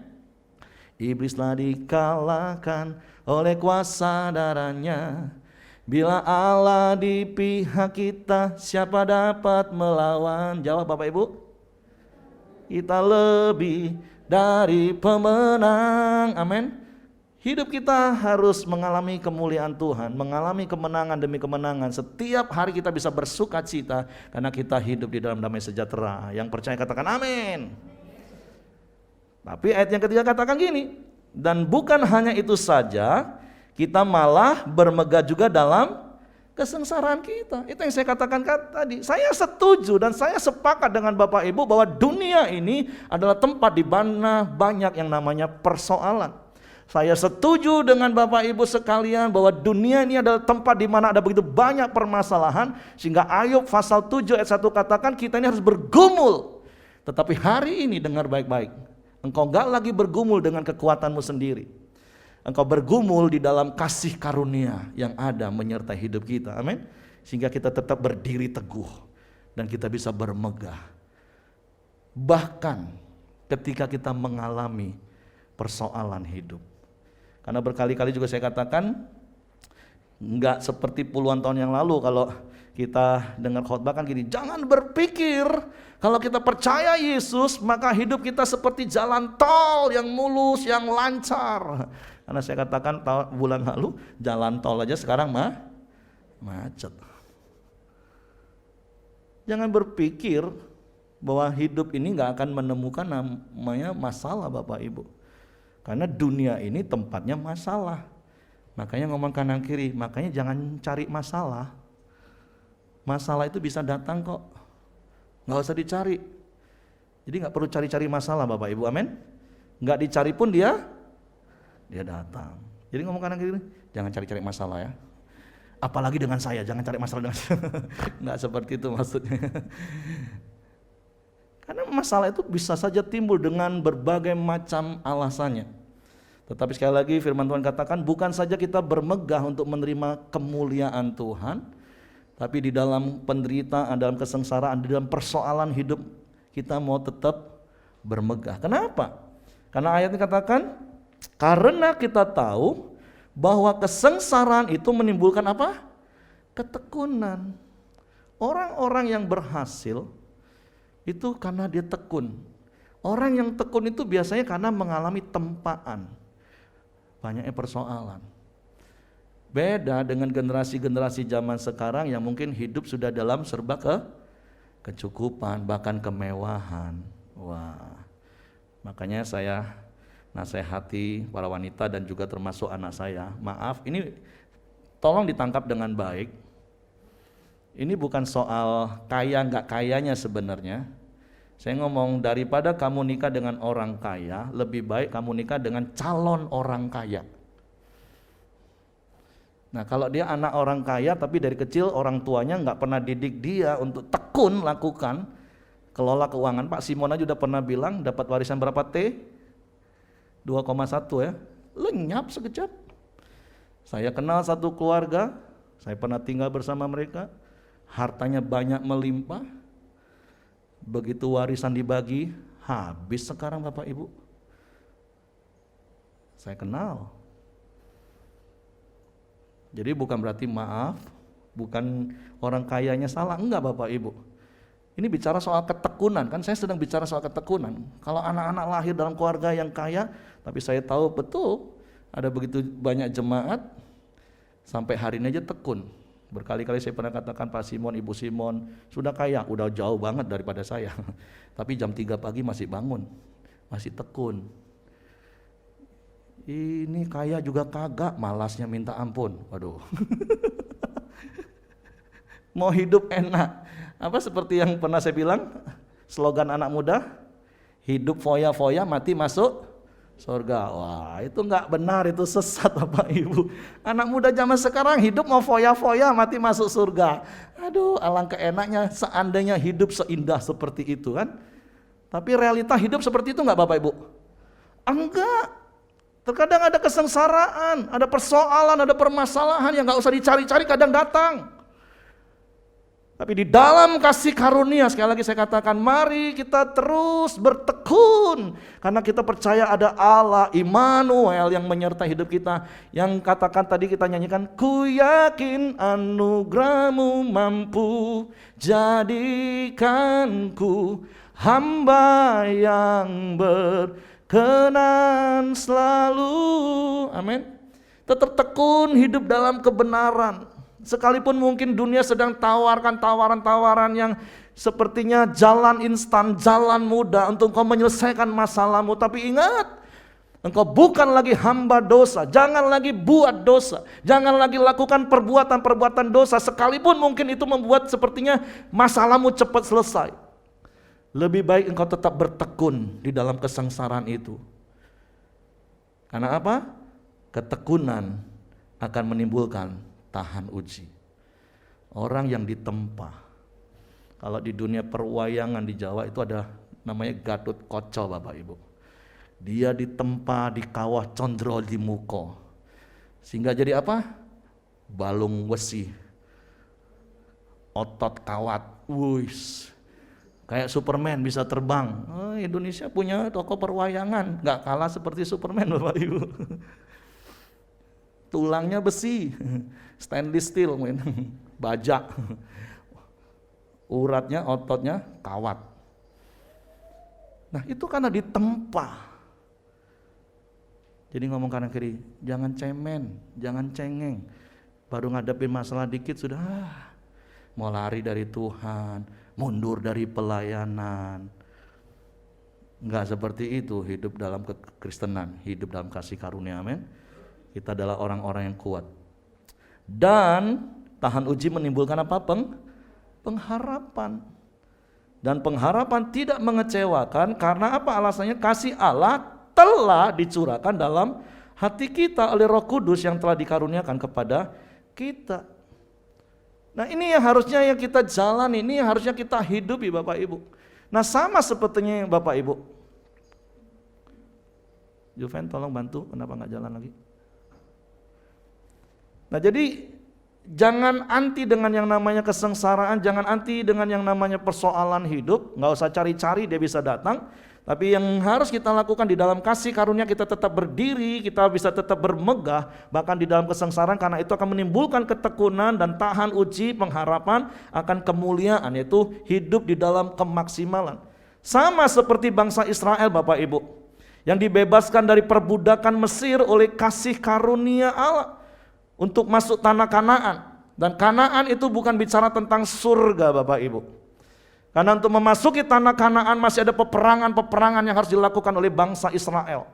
Iblislah dikalahkan oleh kuasa darahnya. Bila Allah di pihak kita, siapa dapat melawan? Jawab Bapak Ibu. Kita lebih dari pemenang. Amin. Hidup kita harus mengalami kemuliaan Tuhan, mengalami kemenangan demi kemenangan. Setiap hari kita bisa bersuka cita karena kita hidup di dalam damai sejahtera. Yang percaya katakan amin. Tapi ayat yang ketiga katakan gini, dan bukan hanya itu saja, kita malah bermegah juga dalam kesengsaraan kita. Itu yang saya katakan tadi. Saya setuju dan saya sepakat dengan Bapak Ibu bahwa dunia ini adalah tempat di mana banyak yang namanya persoalan. Saya setuju dengan Bapak Ibu sekalian bahwa dunia ini adalah tempat di mana ada begitu banyak permasalahan, sehingga Ayub pasal 7 ayat 1 katakan kita ini harus bergumul. Tetapi hari ini dengar baik-baik, engkau gak lagi bergumul dengan kekuatanmu sendiri. Engkau bergumul di dalam kasih karunia yang ada menyertai hidup kita. Amin. Sehingga kita tetap berdiri teguh dan kita bisa bermegah. Bahkan ketika kita mengalami persoalan hidup. Karena berkali-kali juga saya katakan, enggak seperti puluhan tahun yang lalu kalau kita dengar khotbah kan gini, jangan berpikir kalau kita percaya Yesus maka hidup kita seperti jalan tol yang mulus, yang lancar. Karena saya katakan bulan lalu jalan tol aja sekarang macet. Jangan berpikir bahwa hidup ini enggak akan menemukan namanya masalah Bapak Ibu. Karena dunia ini tempatnya masalah. Makanya ngomong kanan kiri, makanya jangan cari masalah. Masalah itu bisa datang kok, nggak usah dicari. Jadi nggak perlu cari-cari masalah Bapak Ibu, amin. Nggak dicari pun dia datang. Jadi ngomong kanan kiri, jangan cari-cari masalah ya. Apalagi dengan saya, jangan cari masalah dengan saya. Nggak seperti itu maksudnya. Karena masalah itu bisa saja timbul dengan berbagai macam alasannya. Tetapi sekali lagi firman Tuhan katakan bukan saja kita bermegah untuk menerima kemuliaan Tuhan, tapi di dalam penderitaan, dalam kesengsaraan, di dalam persoalan hidup kita mau tetap bermegah. Kenapa? Karena ayat ini katakan, karena kita tahu bahwa kesengsaraan itu menimbulkan apa? Ketekunan. Orang-orang yang berhasil itu karena dia tekun. Orang yang tekun itu biasanya karena mengalami tempaan. Banyaknya persoalan. Beda dengan generasi-generasi zaman sekarang yang mungkin hidup sudah dalam serba kecukupan, bahkan kemewahan. Wah. Makanya saya nasihati para wanita dan juga termasuk anak saya. Maaf, ini tolong ditangkap dengan baik. Ini bukan soal kaya nggak kayanya sebenarnya. Saya ngomong daripada kamu nikah dengan orang kaya, lebih baik kamu nikah dengan calon orang kaya. Nah kalau dia anak orang kaya tapi dari kecil orang tuanya nggak pernah didik dia untuk tekun lakukan kelola keuangan. Pak Simon aja udah pernah bilang dapat warisan berapa T? 2,1 ya, lenyap sekejap. Saya kenal satu keluarga, saya pernah tinggal bersama mereka. Hartanya banyak melimpah, begitu warisan dibagi, habis sekarang Bapak Ibu. Saya kenal. Jadi bukan berarti maaf, bukan orang kayanya salah, enggak Bapak Ibu. Ini bicara soal ketekunan, kan saya sedang bicara soal ketekunan. Kalau anak-anak lahir dalam keluarga yang kaya, tapi saya tahu betul ada begitu banyak jemaat, sampai hari ini aja tekun. Berkali-kali saya pernah katakan Pak Simon, Ibu Simon sudah kaya, udah jauh banget daripada saya. Tapi jam 3 pagi masih bangun, masih tekun. Ini kaya juga kagak, malasnya minta ampun. Waduh. Mau hidup enak. Apa seperti yang pernah saya bilang, slogan anak muda, hidup foya-foya, mati masuk surga. Wah itu enggak benar, itu sesat Bapak Ibu. Anak muda zaman sekarang hidup mau foya-foya mati masuk surga. Aduh alangkah enaknya seandainya hidup seindah seperti itu kan. Tapi realita hidup seperti itu enggak Bapak Ibu? Enggak. Terkadang ada kesengsaraan, ada persoalan, ada permasalahan yang enggak usah dicari-cari kadang datang. Tapi di dalam kasih karunia, sekali lagi saya katakan, mari kita terus bertekun. Karena kita percaya ada Allah, Immanuel yang menyertai hidup kita. Yang katakan tadi kita nyanyikan, ku yakin anugerahmu mampu jadikanku hamba yang berkenan selalu. Amin. Tetap tekun hidup dalam kebenaran. Sekalipun mungkin dunia sedang tawarkan tawaran-tawaran yang sepertinya jalan instan, jalan mudah untuk engkau menyelesaikan masalahmu. Tapi ingat, engkau bukan lagi hamba dosa. Jangan lagi buat dosa. Jangan lagi lakukan perbuatan-perbuatan dosa. Sekalipun mungkin itu membuat sepertinya masalahmu cepat selesai. Lebih baik engkau tetap bertekun di dalam kesengsaraan itu. Karena apa? Ketekunan akan menimbulkan tahan uji. Orang yang ditempa. Kalau di dunia perwayangan di Jawa itu ada namanya Gatut Kaca Bapak Ibu. Dia ditempa di kawah condro di muko. Sehingga jadi apa? Balung wesi. Otot kawat. Wuis. Kayak Superman bisa terbang. Oh, Indonesia punya toko perwayangan. Gak kalah seperti Superman Bapak Ibu. Tulangnya besi, stainless steel, baja, uratnya, ototnya kawat. Nah itu karena ditempa. Jadi ngomong kanan kiri, jangan cemen, jangan cengeng. Baru ngadepin masalah dikit sudah mau lari dari Tuhan, mundur dari pelayanan. Enggak seperti itu hidup dalam kekristenan, hidup dalam kasih karunia, amin. Kita adalah orang-orang yang kuat. Dan tahan uji menimbulkan apa? Pengharapan. Dan pengharapan tidak mengecewakan karena apa alasannya? Kasih Allah telah dicurahkan dalam hati kita oleh Roh Kudus yang telah dikaruniakan kepada kita. Nah ini yang harusnya yang kita jalani, ini yang harusnya kita hidupi Bapak Ibu. Nah sama sepertinya Bapak Ibu. Juven tolong bantu, kenapa nggak jalan lagi? Nah jadi jangan anti dengan yang namanya kesengsaraan, jangan anti dengan yang namanya persoalan hidup, nggak usah cari-cari dia bisa datang. Tapi yang harus kita lakukan di dalam kasih karunia kita tetap berdiri, kita bisa tetap bermegah bahkan di dalam kesengsaraan karena itu akan menimbulkan ketekunan dan tahan uji pengharapan akan kemuliaan yaitu hidup di dalam kemaksimalan. Sama seperti bangsa Israel Bapak Ibu yang dibebaskan dari perbudakan Mesir oleh kasih karunia Allah. Untuk masuk tanah Kanaan. Dan Kanaan itu bukan bicara tentang surga Bapak Ibu. Karena untuk memasuki tanah Kanaan masih ada peperangan-peperangan yang harus dilakukan oleh bangsa Israel.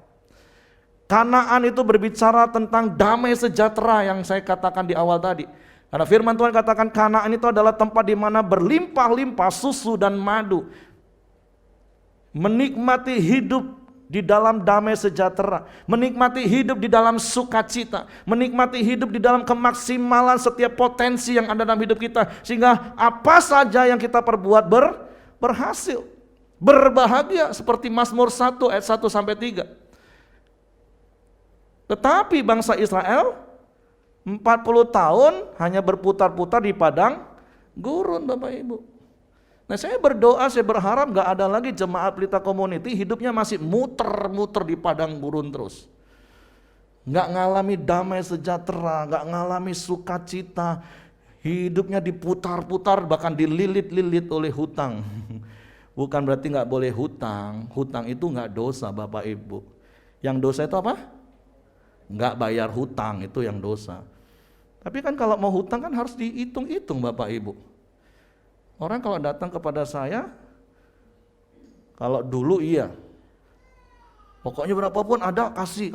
Kanaan itu berbicara tentang damai sejahtera yang saya katakan di awal tadi. Karena firman Tuhan katakan Kanaan itu adalah tempat di mana berlimpah-limpah susu dan madu. Menikmati hidup di dalam damai sejahtera, menikmati hidup di dalam sukacita, menikmati hidup di dalam kemaksimalan setiap potensi yang ada dalam hidup kita, sehingga apa saja yang kita perbuat berhasil, berbahagia seperti Mazmur 1 ayat 1 sampai 3. Tetapi bangsa Israel 40 tahun hanya berputar-putar di padang gurun Bapak Ibu. Nah saya berdoa, saya berharap gak ada lagi jemaat Pelita Community hidupnya masih muter-muter di padang gurun terus. Gak ngalami damai sejahtera, gak ngalami sukacita, hidupnya diputar-putar bahkan dililit-lilit oleh hutang. Bukan berarti gak boleh hutang, hutang itu gak dosa Bapak Ibu. Yang dosa itu apa? Gak bayar hutang, itu yang dosa. Tapi kan kalau mau hutang kan harus dihitung-hitung Bapak Ibu. Orang kalau datang kepada saya, kalau dulu iya, pokoknya berapapun ada kasih.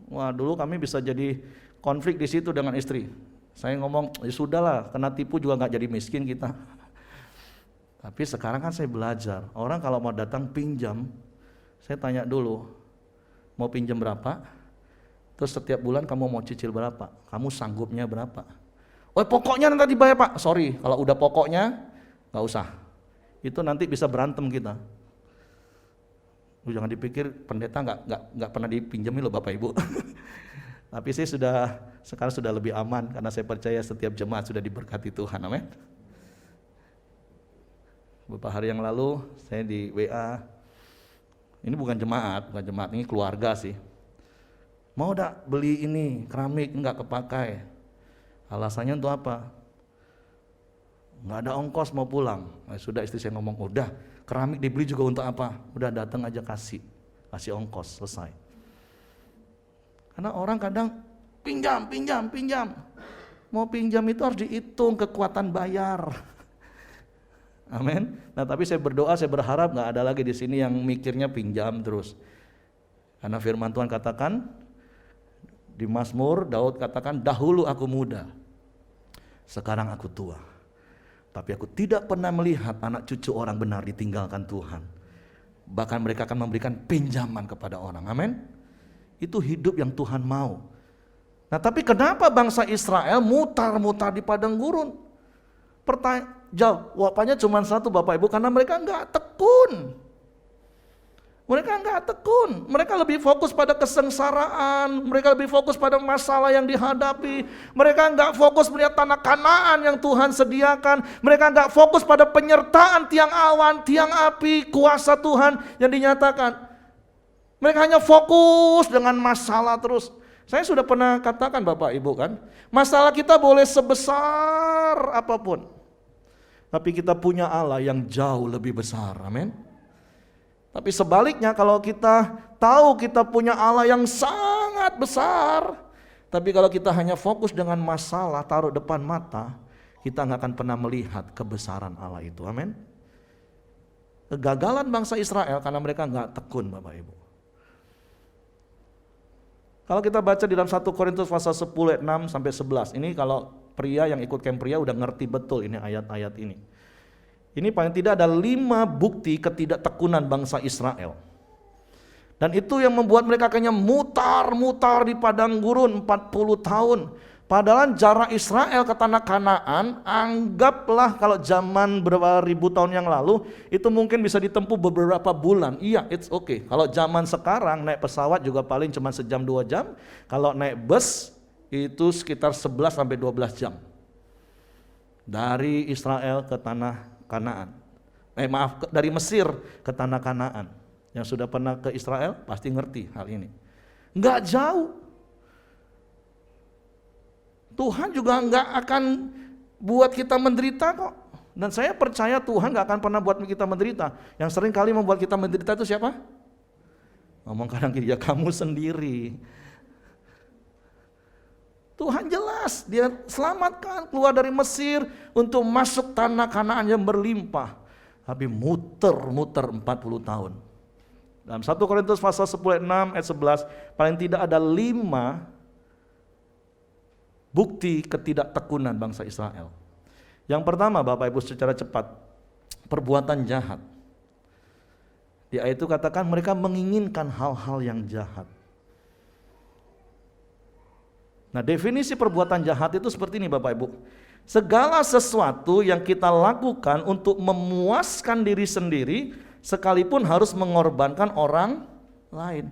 Wah dulu kami bisa jadi konflik di situ dengan istri. Saya ngomong, ya sudahlah, kena tipu juga nggak jadi miskin kita. Tapi sekarang kan saya belajar, orang kalau mau datang pinjam, saya tanya dulu, mau pinjam berapa? Terus setiap bulan kamu mau cicil berapa? Kamu sanggupnya berapa? Oh pokoknya nanti dibayar Pak. Sorry, kalau udah pokoknya nggak usah. Itu nanti bisa berantem kita. Lu jangan dipikir pendeta nggak pernah dipinjemin loh Bapak Ibu. Tapi saya sekarang sudah lebih aman karena saya percaya setiap jemaat sudah diberkati Tuhan, amin. Beberapa hari yang lalu saya di WA, ini bukan jemaat, ini keluarga sih. Mau dak beli ini keramik, enggak kepakai. Alasannya untuk apa? Enggak ada ongkos mau pulang. Sudah istri saya ngomong, udah keramik dibeli juga untuk apa? Udah datang aja kasih ongkos, selesai. Karena orang kadang pinjam. Mau pinjam itu harus dihitung kekuatan bayar. Amin. Nah tapi saya berdoa, saya berharap gak ada lagi di sini yang mikirnya pinjam terus. Karena firman Tuhan katakan di Mazmur, Daud katakan, dahulu aku muda, sekarang aku tua. Tapi aku tidak pernah melihat anak cucu orang benar ditinggalkan Tuhan. Bahkan mereka akan memberikan pinjaman kepada orang. Amin. Itu hidup yang Tuhan mau. Nah tapi kenapa bangsa Israel mutar-mutar di padang gurun? Jawabannya cuma satu Bapak Ibu, karena mereka enggak tekun. Mereka lebih fokus pada kesengsaraan, mereka lebih fokus pada masalah yang dihadapi. Mereka enggak fokus melihat tanah Kanaan yang Tuhan sediakan. Mereka enggak fokus pada penyertaan tiang awan, tiang api, kuasa Tuhan yang dinyatakan. Mereka hanya fokus dengan masalah terus. Saya sudah pernah katakan Bapak Ibu kan, masalah kita boleh sebesar apapun, tapi kita punya Allah yang jauh lebih besar, amin. Tapi sebaliknya kalau kita tahu kita punya Allah yang sangat besar, tapi kalau kita hanya fokus dengan masalah taruh depan mata, kita nggak akan pernah melihat kebesaran Allah itu, amin. Kegagalan bangsa Israel karena mereka nggak tekun Bapak Ibu. Kalau kita baca di dalam 1 Korintus pasal 10 ayat 6 sampai 11, ini kalau pria yang ikut camp pria udah ngerti betul ini ayat-ayat ini. Ini paling tidak ada 5 bukti ketidaktekunan bangsa Israel. Dan itu yang membuat mereka kayaknya mutar-mutar di padang gurun 40 tahun. Padahal jarak Israel ke tanah Kanaan, anggaplah kalau zaman berapa ribu tahun yang lalu, itu mungkin bisa ditempuh beberapa bulan. Iya, it's okay. Kalau zaman sekarang naik pesawat juga paling cuma sejam 2 jam. Kalau naik bus itu sekitar 11 sampai 12 jam. Dari Israel ke tanah Kanaan. Dari Mesir ke tanah Kanaan. Yang sudah pernah ke Israel pasti ngerti hal ini. Enggak jauh. Tuhan juga enggak akan buat kita menderita kok. Dan saya percaya Tuhan enggak akan pernah buat kita menderita. Yang sering kali membuat kita menderita itu siapa? Ngomong kanan kiri, ya kamu sendiri. Tuhan jelas, dia selamatkan keluar dari Mesir untuk masuk tanah Kanaan yang berlimpah. Tapi muter-muter 40 tahun. Dalam 1 Korintus pasal 10 ayat 6 ayat 11, paling tidak ada 5 bukti ketidaktekunan bangsa Israel. Yang pertama Bapak Ibu secara cepat, perbuatan jahat. Di ayat itu katakan mereka menginginkan hal-hal yang jahat. Nah definisi perbuatan jahat itu seperti ini Bapak Ibu. Segala sesuatu yang kita lakukan untuk memuaskan diri sendiri, sekalipun harus mengorbankan orang lain.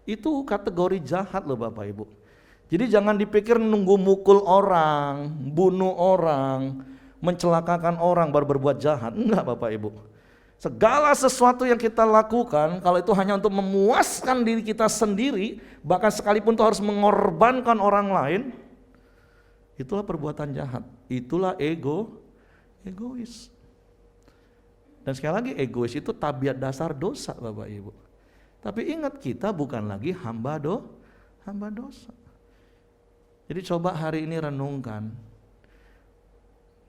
Itu kategori jahat loh Bapak Ibu. Jadi jangan dipikir nunggu mukul orang, bunuh orang, mencelakakan orang baru berbuat jahat. Enggak Bapak Ibu. Segala sesuatu yang kita lakukan, kalau itu hanya untuk memuaskan diri kita sendiri, bahkan sekalipun itu harus mengorbankan orang lain, itulah perbuatan jahat. Itulah egois. Dan sekali lagi egois itu tabiat dasar dosa Bapak Ibu. Tapi ingat kita bukan lagi hamba dosa. Jadi coba hari ini renungkan.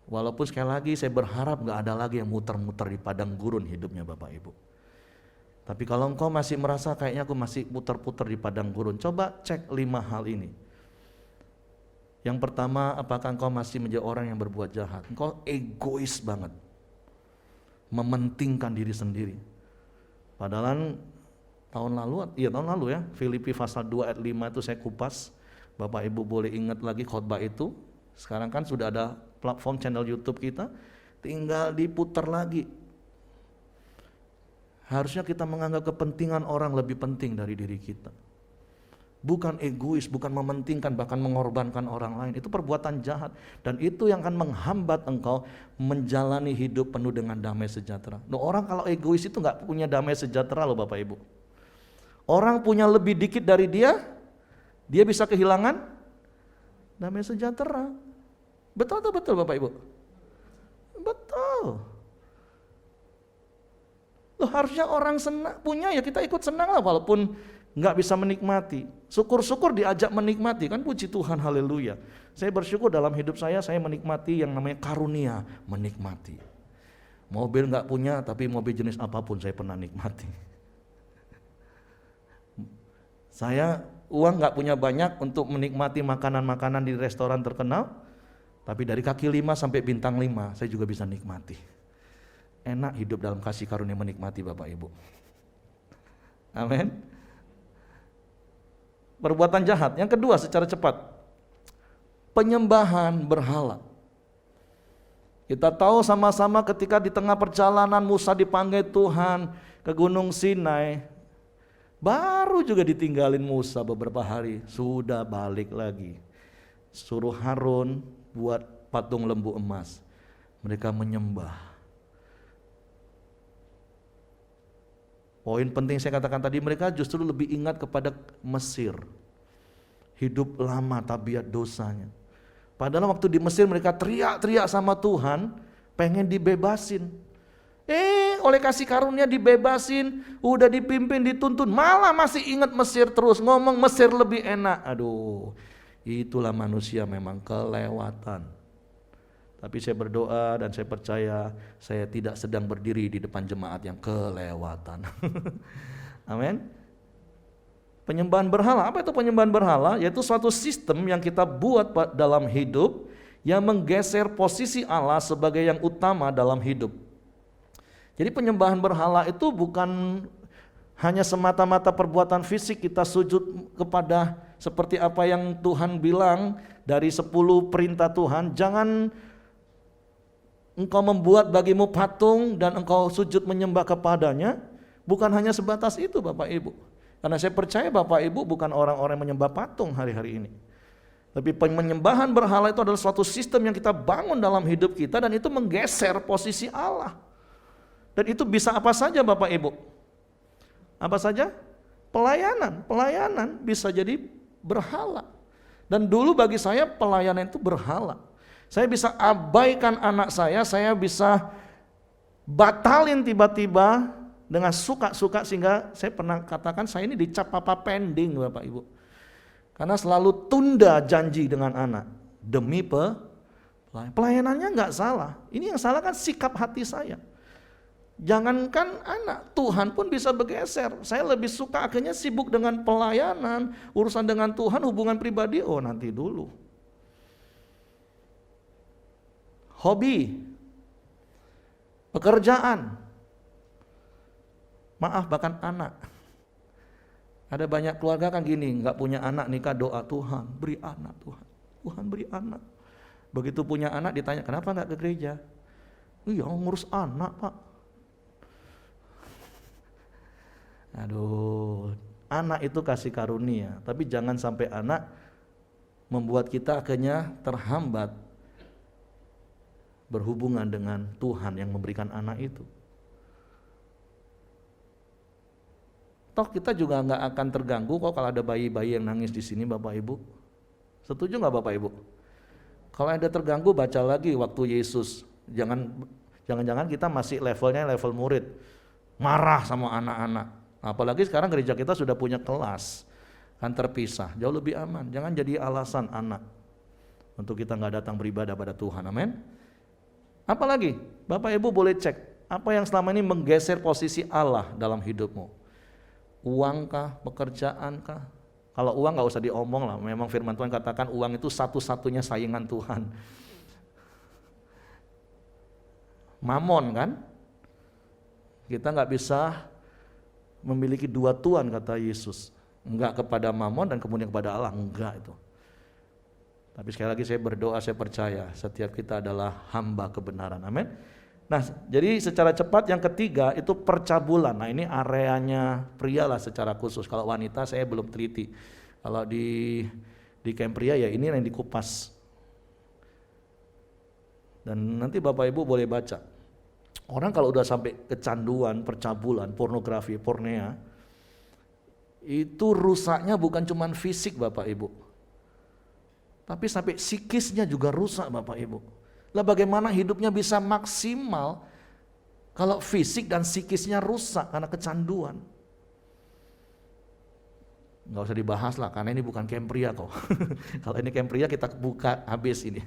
Walaupun sekali lagi saya berharap gak ada lagi yang muter-muter di padang gurun hidupnya Bapak Ibu. Tapi kalau engkau masih merasa kayaknya aku masih putar-putar di padang gurun, coba cek 5 hal ini. Yang pertama, apakah engkau masih menjadi orang yang berbuat jahat? Engkau egois banget, mementingkan diri sendiri. Padahal tahun lalu ya, Filipi pasal 2 ayat 5 itu saya kupas. Bapak Ibu boleh ingat lagi khotbah itu. Sekarang kan sudah ada platform channel YouTube kita, tinggal diputar lagi. Harusnya kita menganggap kepentingan orang lebih penting dari diri kita. Bukan egois, bukan mementingkan, bahkan mengorbankan orang lain. Itu perbuatan jahat. Dan itu yang akan menghambat engkau menjalani hidup penuh dengan damai sejahtera. Nah, orang kalau egois itu gak punya damai sejahtera loh Bapak Ibu. Orang punya lebih dikit dari dia bisa kehilangan damai sejahtera. Betul atau betul Bapak Ibu? Betul. Loh, harusnya orang senang punya ya kita ikut senang lah walaupun nggak bisa menikmati. Syukur-syukur diajak menikmati, kan puji Tuhan, haleluya. Saya bersyukur dalam hidup saya menikmati yang namanya karunia, menikmati. Mobil nggak punya tapi mobil jenis apapun saya pernah nikmati. Saya uang nggak punya banyak untuk menikmati makanan-makanan di restoran terkenal, tapi dari kaki 5 sampai bintang 5 saya juga bisa nikmati. Enak hidup dalam kasih karunia menikmati Bapak Ibu. Amin. Perbuatan jahat. Yang kedua secara cepat, penyembahan berhala. Kita tahu sama-sama ketika di tengah perjalanan Musa dipanggil Tuhan ke Gunung Sinai, baru juga ditinggalin Musa beberapa hari, sudah balik lagi. Suruh Harun buat patung lembu emas. Mereka menyembah. Poin penting saya katakan tadi, mereka justru lebih ingat kepada Mesir. Hidup lama tabiat dosanya. Padahal waktu di Mesir mereka teriak-teriak sama Tuhan, pengen dibebasin. Oleh kasih karunia dibebasin, udah dipimpin, dituntun, malah masih ingat Mesir terus, ngomong Mesir lebih enak. Aduh, itulah manusia memang kelewatan. Tapi saya berdoa dan saya percaya saya tidak sedang berdiri di depan jemaat yang kelewatan. Amin. Penyembahan berhala, apa itu penyembahan berhala? Yaitu suatu sistem yang kita buat dalam hidup yang menggeser posisi Allah sebagai yang utama dalam hidup. Jadi penyembahan berhala itu bukan hanya semata-mata perbuatan fisik kita sujud kepada seperti apa yang Tuhan bilang dari 10 perintah Tuhan, jangan engkau membuat bagimu patung dan engkau sujud menyembah kepadanya. Bukan hanya sebatas itu Bapak Ibu. Karena saya percaya Bapak Ibu bukan orang-orang yang menyembah patung hari-hari ini. Tapi penyembahan berhala itu adalah suatu sistem yang kita bangun dalam hidup kita dan itu menggeser posisi Allah. Dan itu bisa apa saja Bapak Ibu? Apa saja? Pelayanan bisa jadi berhala. Dan dulu bagi saya pelayanan itu berhala. Saya bisa abaikan anak saya bisa batalin tiba-tiba dengan suka-suka sehingga saya pernah katakan saya ini dicap papa pending Bapak Ibu. Karena selalu tunda janji dengan anak demi pelayanannya nggak salah. Ini yang salah kan sikap hati saya. Jangankan anak, Tuhan pun bisa bergeser. Saya lebih suka akhirnya sibuk dengan pelayanan, urusan dengan Tuhan, hubungan pribadi, nanti dulu. Hobi, pekerjaan, maaf bahkan anak. Ada banyak keluarga kan gini, nggak punya anak nikah doa Tuhan beri anak, Tuhan beri anak. Begitu punya anak ditanya kenapa nggak ke gereja? Iya ngurus anak Pak. Aduh, anak itu kasih karunia, tapi jangan sampai anak membuat kita akhirnya terhambat berhubungan dengan Tuhan yang memberikan anak itu. Toh kita juga nggak akan terganggu kok kalau ada bayi-bayi yang nangis di sini Bapak Ibu. Setuju nggak Bapak Ibu? Kalau ada terganggu baca lagi waktu Yesus. Jangan-jangan kita masih levelnya level murid, marah sama anak-anak. Apalagi sekarang gereja kita sudah punya kelas, kan terpisah, jauh lebih aman. Jangan jadi alasan anak untuk kita nggak datang beribadah pada Tuhan. Amin. Apalagi Bapak Ibu boleh cek apa yang selama ini menggeser posisi Allah dalam hidupmu. Uangkah, pekerjaankah? Kalau uang nggak usah diomong lah, memang firman Tuhan katakan uang itu satu-satunya saingan Tuhan. Mamon kan? Kita nggak bisa memiliki dua Tuhan kata Yesus. Enggak kepada mamon dan kemudian kepada Allah, enggak itu. Tapi sekali lagi saya berdoa, saya percaya setiap kita adalah hamba kebenaran, amin. Nah, jadi secara cepat yang ketiga itu percabulan. Nah, ini areanya pria lah secara khusus. Kalau wanita saya belum teliti. Kalau di camp pria ya ini yang dikupas. Dan nanti Bapak Ibu boleh baca. Orang kalau udah sampai kecanduan, percabulan, pornografi, pornea, itu rusaknya bukan cuma fisik Bapak Ibu. Tapi sampai psikisnya juga rusak Bapak Ibu. Lah bagaimana hidupnya bisa maksimal kalau fisik dan psikisnya rusak karena kecanduan? Nggak usah dibahas lah karena ini bukan camp pria kok. Kalau ini camp pria kita buka habis ini.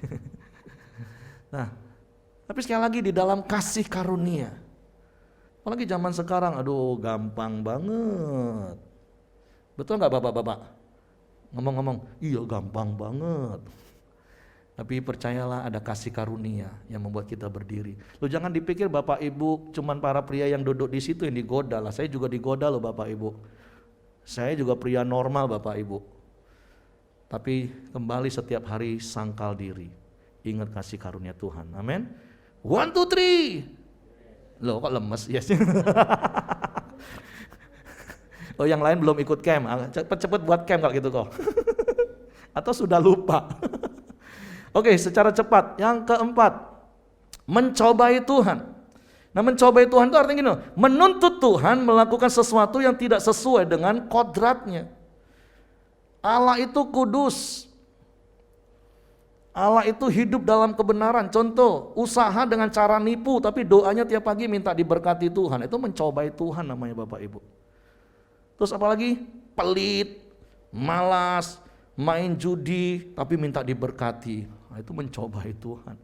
Nah, tapi sekali lagi di dalam kasih karunia. Apalagi zaman sekarang, aduh gampang banget. Betul nggak Bapak-bapak? Ngomong-ngomong, iya gampang banget. Tapi percayalah ada kasih karunia yang membuat kita berdiri. Lo jangan dipikir Bapak Ibu cuman para pria yang duduk di situ yang digoda lah. Saya juga digoda loh Bapak Ibu. Saya juga pria normal Bapak Ibu. Tapi kembali setiap hari sangkal diri. Ingat kasih karunia Tuhan. Amin. 1, 2, 3. Loh kok lemes? Yes. Oh yang lain belum ikut camp. Cepet-cepet buat camp kalau gitu kok. Atau sudah lupa. Oke, secara cepat. Yang keempat, mencobai Tuhan. Nah, mencobai Tuhan itu artinya gini, menuntut Tuhan melakukan sesuatu yang tidak sesuai dengan kodratnya. Allah itu kudus. Allah itu hidup dalam kebenaran. Contoh, usaha dengan cara nipu, tapi doanya tiap pagi minta diberkati Tuhan. Itu mencobai Tuhan namanya Bapak Ibu. Terus apalagi? Pelit, malas, main judi, tapi minta diberkati. Nah, itu mencobai Tuhan.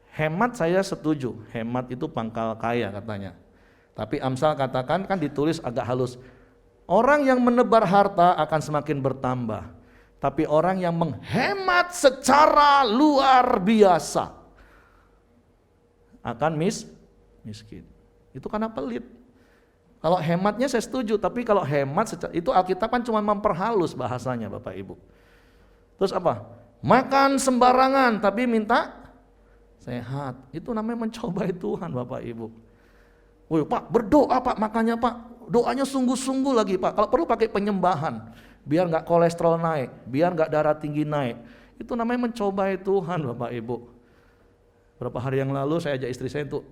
Hemat saya setuju, hemat itu pangkal kaya katanya. Tapi Amsal katakan kan ditulis agak halus. Orang yang menebar harta akan semakin bertambah. Tapi orang yang menghemat secara luar biasa akan miskin. Itu karena pelit. Kalau hematnya saya setuju, tapi kalau hemat itu Alkitab kan cuma memperhalus bahasanya Bapak Ibu. Terus apa? Makan sembarangan tapi minta sehat. Itu namanya mencobai Tuhan Bapak Ibu. Woi Pak, berdoa Pak, makanya Pak. Doanya sungguh-sungguh lagi Pak. Kalau perlu pakai penyembahan, biar nggak kolesterol naik, biar nggak darah tinggi naik. Itu namanya mencobai Tuhan Bapak Ibu. Berapa hari yang lalu saya ajak istri saya untuk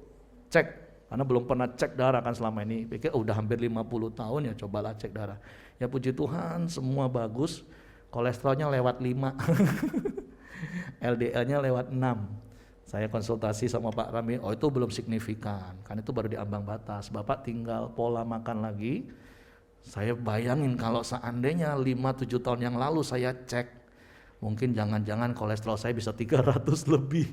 cek, karena belum pernah cek darah kan selama ini. Pikir udah hampir 50 tahun ya cobalah cek darah. Ya puji Tuhan semua bagus, kolesterolnya lewat 5, LDL-nya lewat 6. Saya konsultasi sama Pak Rami, oh itu belum signifikan, kan itu baru di ambang batas. Bapak tinggal pola makan lagi. Saya bayangin kalau seandainya 5-7 tahun yang lalu saya cek, mungkin jangan-jangan kolesterol saya bisa 300 lebih.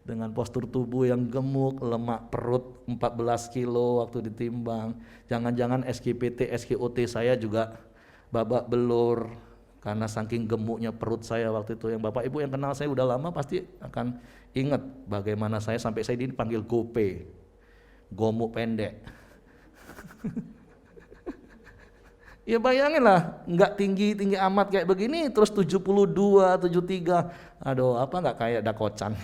Dengan postur tubuh yang gemuk, lemak perut 14 kilo waktu ditimbang. Jangan-jangan SGPT, SGOT saya juga babak belur. Karena saking gemuknya perut saya waktu itu. Yang Bapak Ibu yang kenal saya udah lama pasti akan ingat bagaimana saya sampai saya dipanggil Gope, Gomu pendek. Ya bayangin lah, nggak tinggi amat kayak begini, terus 72, 73, aduh apa nggak kayak dakocan.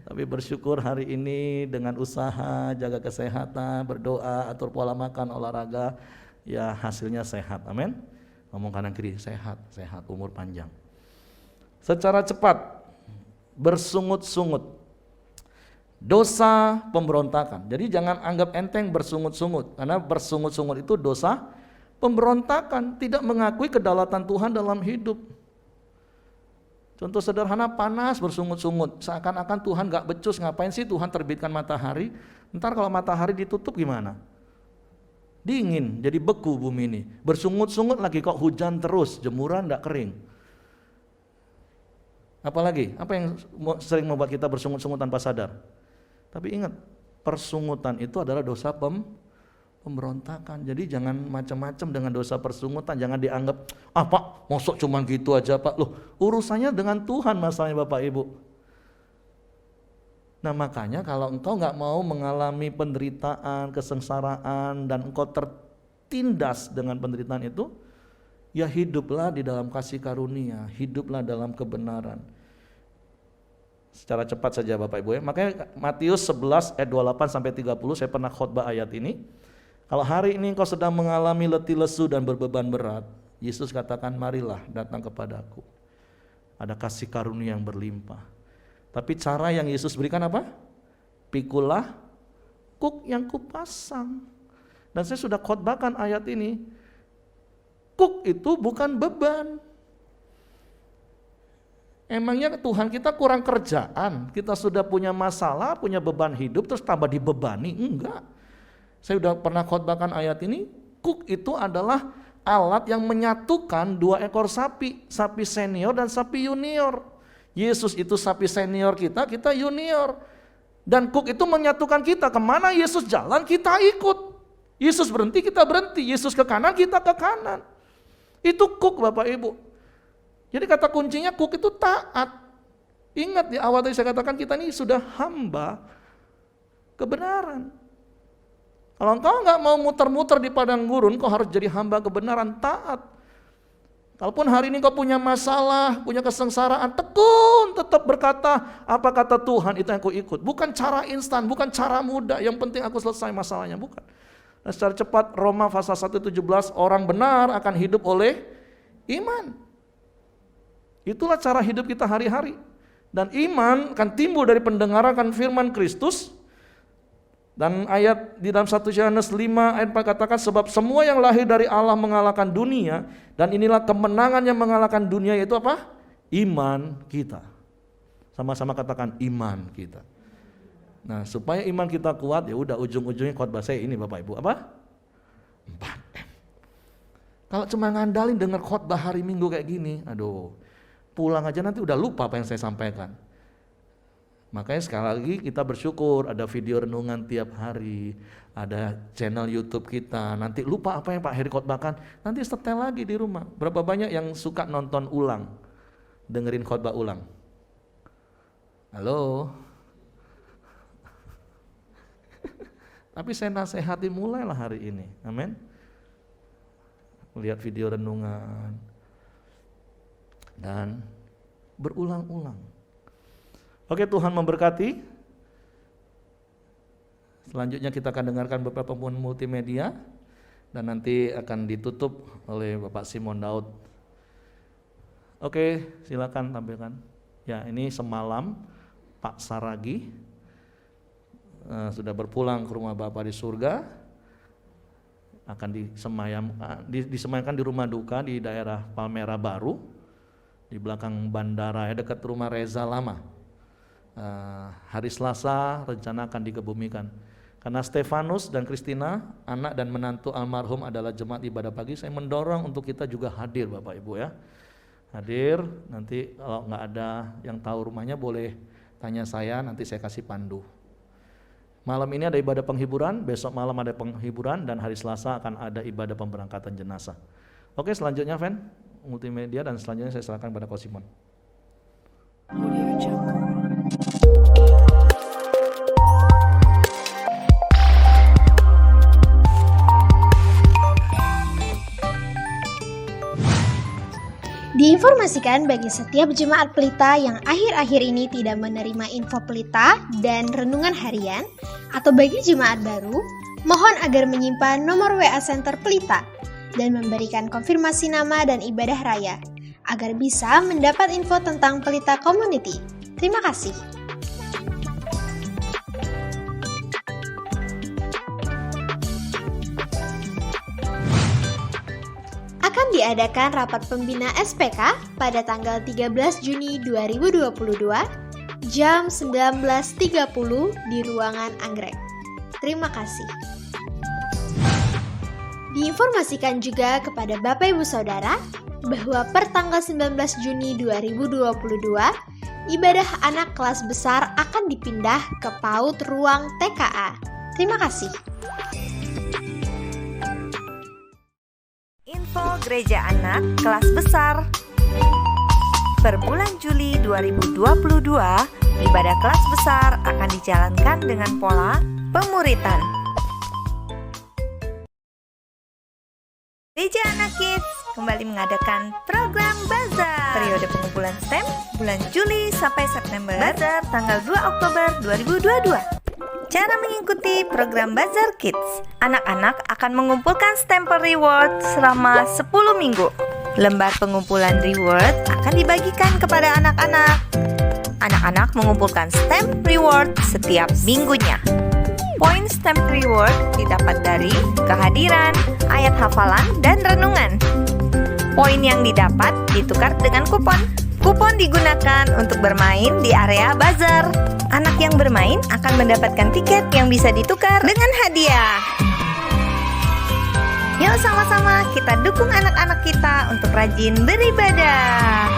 Tapi bersyukur hari ini dengan usaha, jaga kesehatan, berdoa, atur pola makan, olahraga, ya hasilnya sehat, amin. Ngomong kanan kiri, sehat, umur panjang. Secara cepat, bersungut-sungut. Dosa pemberontakan. Jadi jangan anggap enteng bersungut-sungut, karena bersungut-sungut itu dosa pemberontakan, tidak mengakui kedaulatan Tuhan dalam hidup. Contoh sederhana, panas bersungut-sungut, seakan-akan Tuhan gak becus, ngapain sih Tuhan terbitkan matahari, ntar kalau matahari ditutup gimana? Dingin, jadi beku bumi ini. Bersungut-sungut lagi kok hujan terus, jemuran gak kering. Apalagi, apa yang sering membuat kita bersungut-sungut tanpa sadar? Tapi ingat, persungutan itu adalah dosa pemberontakan. Jadi jangan macam-macam dengan dosa persungutan. Jangan dianggap, Pak, mosok cuman gitu aja Pak. Loh, urusannya dengan Tuhan masalahnya Bapak Ibu. Nah makanya kalau engkau gak mau mengalami penderitaan, kesengsaraan, dan engkau tertindas dengan penderitaan itu, ya hiduplah di dalam kasih karunia, hiduplah dalam kebenaran. Secara cepat saja Bapak Ibu ya. Makanya Matius 11 ayat 28 sampai 30 saya pernah khotbah ayat ini. Kalau hari ini engkau sedang mengalami letih lesu dan berbeban berat, Yesus katakan marilah datang kepadaku. Ada kasih karunia yang berlimpah. Tapi cara yang Yesus berikan apa? Pikulah kuk yang kupasang. Dan saya sudah khotbahkan ayat ini. Kuk itu bukan beban. Emangnya Tuhan kita kurang kerjaan? Kita sudah punya masalah, punya beban hidup, terus tambah dibebani? Enggak. Saya sudah pernah khotbahkan ayat ini. Kuk itu adalah alat yang menyatukan 2 ekor sapi. Sapi senior dan sapi junior. Yesus itu sapi senior kita, kita junior. Dan kuk itu menyatukan kita. Kemana Yesus jalan, kita ikut. Yesus berhenti, kita berhenti. Yesus ke kanan, kita ke kanan. Itu kuk Bapak Ibu. Jadi kata kuncinya kuk itu taat. Ingat di awal tadi saya katakan kita ini sudah hamba kebenaran. Kalau engkau nggak mau muter-muter di padang gurun, kau harus jadi hamba kebenaran, taat. Kalaupun hari ini kau punya masalah, punya kesengsaraan, tekun tetap berkata apa kata Tuhan, itu yang kau ikut. Bukan cara instan, bukan cara mudah, yang penting aku selesai masalahnya, bukan. Nah, secara cepat Roma pasal 1:17, orang benar akan hidup oleh iman. Itulah cara hidup kita hari-hari. Dan iman akan timbul dari pendengaran akan firman Kristus. Dan ayat di dalam 1 Yohanes 5 ayat 4 katakan, sebab semua yang lahir dari Allah mengalahkan dunia, dan inilah kemenangan yang mengalahkan dunia, yaitu apa? Iman kita. Sama-sama katakan iman kita. Nah, supaya iman kita kuat, ya udah ujung-ujungnya khotbah saya ini Bapak Ibu, apa? 4M. Kalau cuma ngandalin dengar khotbah hari Minggu kayak gini, aduh, pulang aja nanti udah lupa apa yang saya sampaikan. Makanya sekali lagi kita bersyukur ada video renungan tiap hari, ada channel YouTube kita. Nanti lupa apa yang Pak Heri khotbahkan, nanti setel lagi di rumah. Berapa banyak yang suka nonton ulang, dengerin khotbah ulang? Halo? Tapi saya nasihati mulailah hari ini, amin. Melihat video renungan dan berulang-ulang. Oke, Tuhan memberkati. Selanjutnya kita akan dengarkan beberapa pengumuman multimedia dan nanti akan ditutup oleh Bapak Simon Daud. Oke, silakan tampilkan. Ya, ini semalam Pak Saragi sudah berpulang ke rumah Bapak di surga, akan disemayamkan di rumah duka di daerah Palmera Baru, di belakang bandara, dekat rumah Reza Lama. Hari Selasa rencana akan dikebumikan. Karena Stefanus dan Kristina, anak dan menantu almarhum adalah jemaat ibadah pagi, saya mendorong untuk kita juga hadir Bapak Ibu ya. Hadir, nanti kalau nggak ada yang tahu rumahnya boleh tanya saya, nanti saya kasih pandu. Malam ini ada ibadah penghiburan, besok malam ada penghiburan, dan hari Selasa akan ada ibadah pemberangkatan jenazah. Oke, selanjutnya Ven, multimedia, dan selanjutnya saya serahkan pada Coach Simon. Diinformasikan bagi setiap jemaat pelita yang akhir-akhir ini tidak menerima info pelita dan renungan harian, atau bagi jemaat baru, mohon agar menyimpan nomor WA Center Pelita dan memberikan konfirmasi nama dan ibadah raya, agar bisa mendapat info tentang Pelita Community. Terima kasih. Akan diadakan rapat pembina SPK pada tanggal 13 Juni 2022 jam 19.30 di ruangan Anggrek. Terima kasih. Diinformasikan juga kepada Bapak Ibu Saudara bahwa per tanggal 19 Juni 2022 ibadah anak kelas besar akan dipindah ke PAUD ruang TKA. Terima kasih. Info Gereja Anak Kelas Besar. Per bulan Juli 2022, ibadah kelas besar akan dijalankan dengan pola pemuritan. Gereja Anak Kids kembali mengadakan program bazar. Periode pengumpulan STEM bulan Juli sampai September. Bazar tanggal 2 Oktober 2022. Cara mengikuti program Bazar Kids. Anak-anak akan mengumpulkan stempel reward selama 10 minggu. Lembar pengumpulan reward akan dibagikan kepada anak-anak. Anak-anak mengumpulkan stamp reward setiap minggunya. Poin stamp reward didapat dari kehadiran, ayat hafalan, dan renungan. Poin yang didapat ditukar dengan kupon. Kupon digunakan untuk bermain di area bazar. Anak yang bermain akan mendapatkan tiket yang bisa ditukar dengan hadiah. Yuk sama-sama kita dukung anak-anak kita untuk rajin beribadah.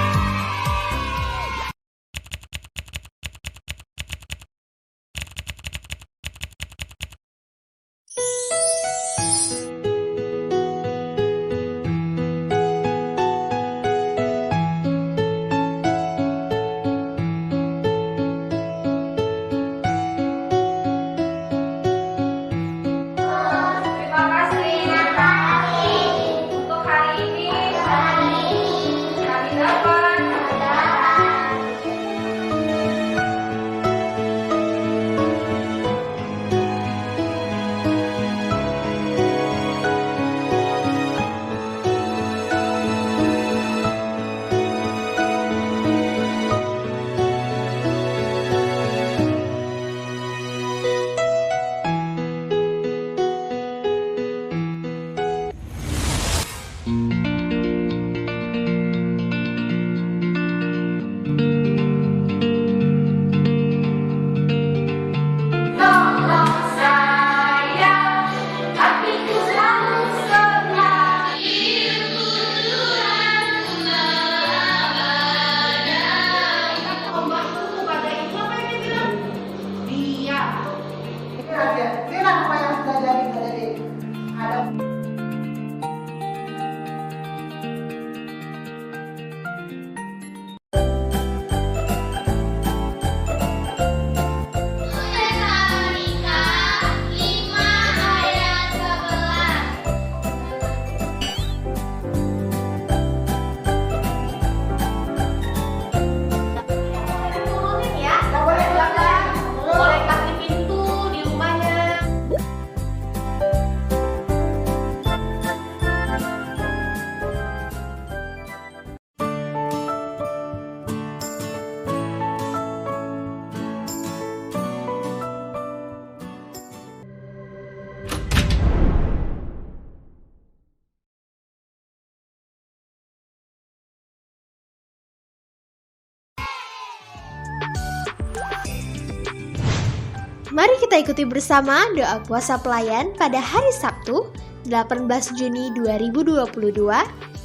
Mari kita ikuti bersama doa puasa pelayan pada hari Sabtu, 18 Juni 2022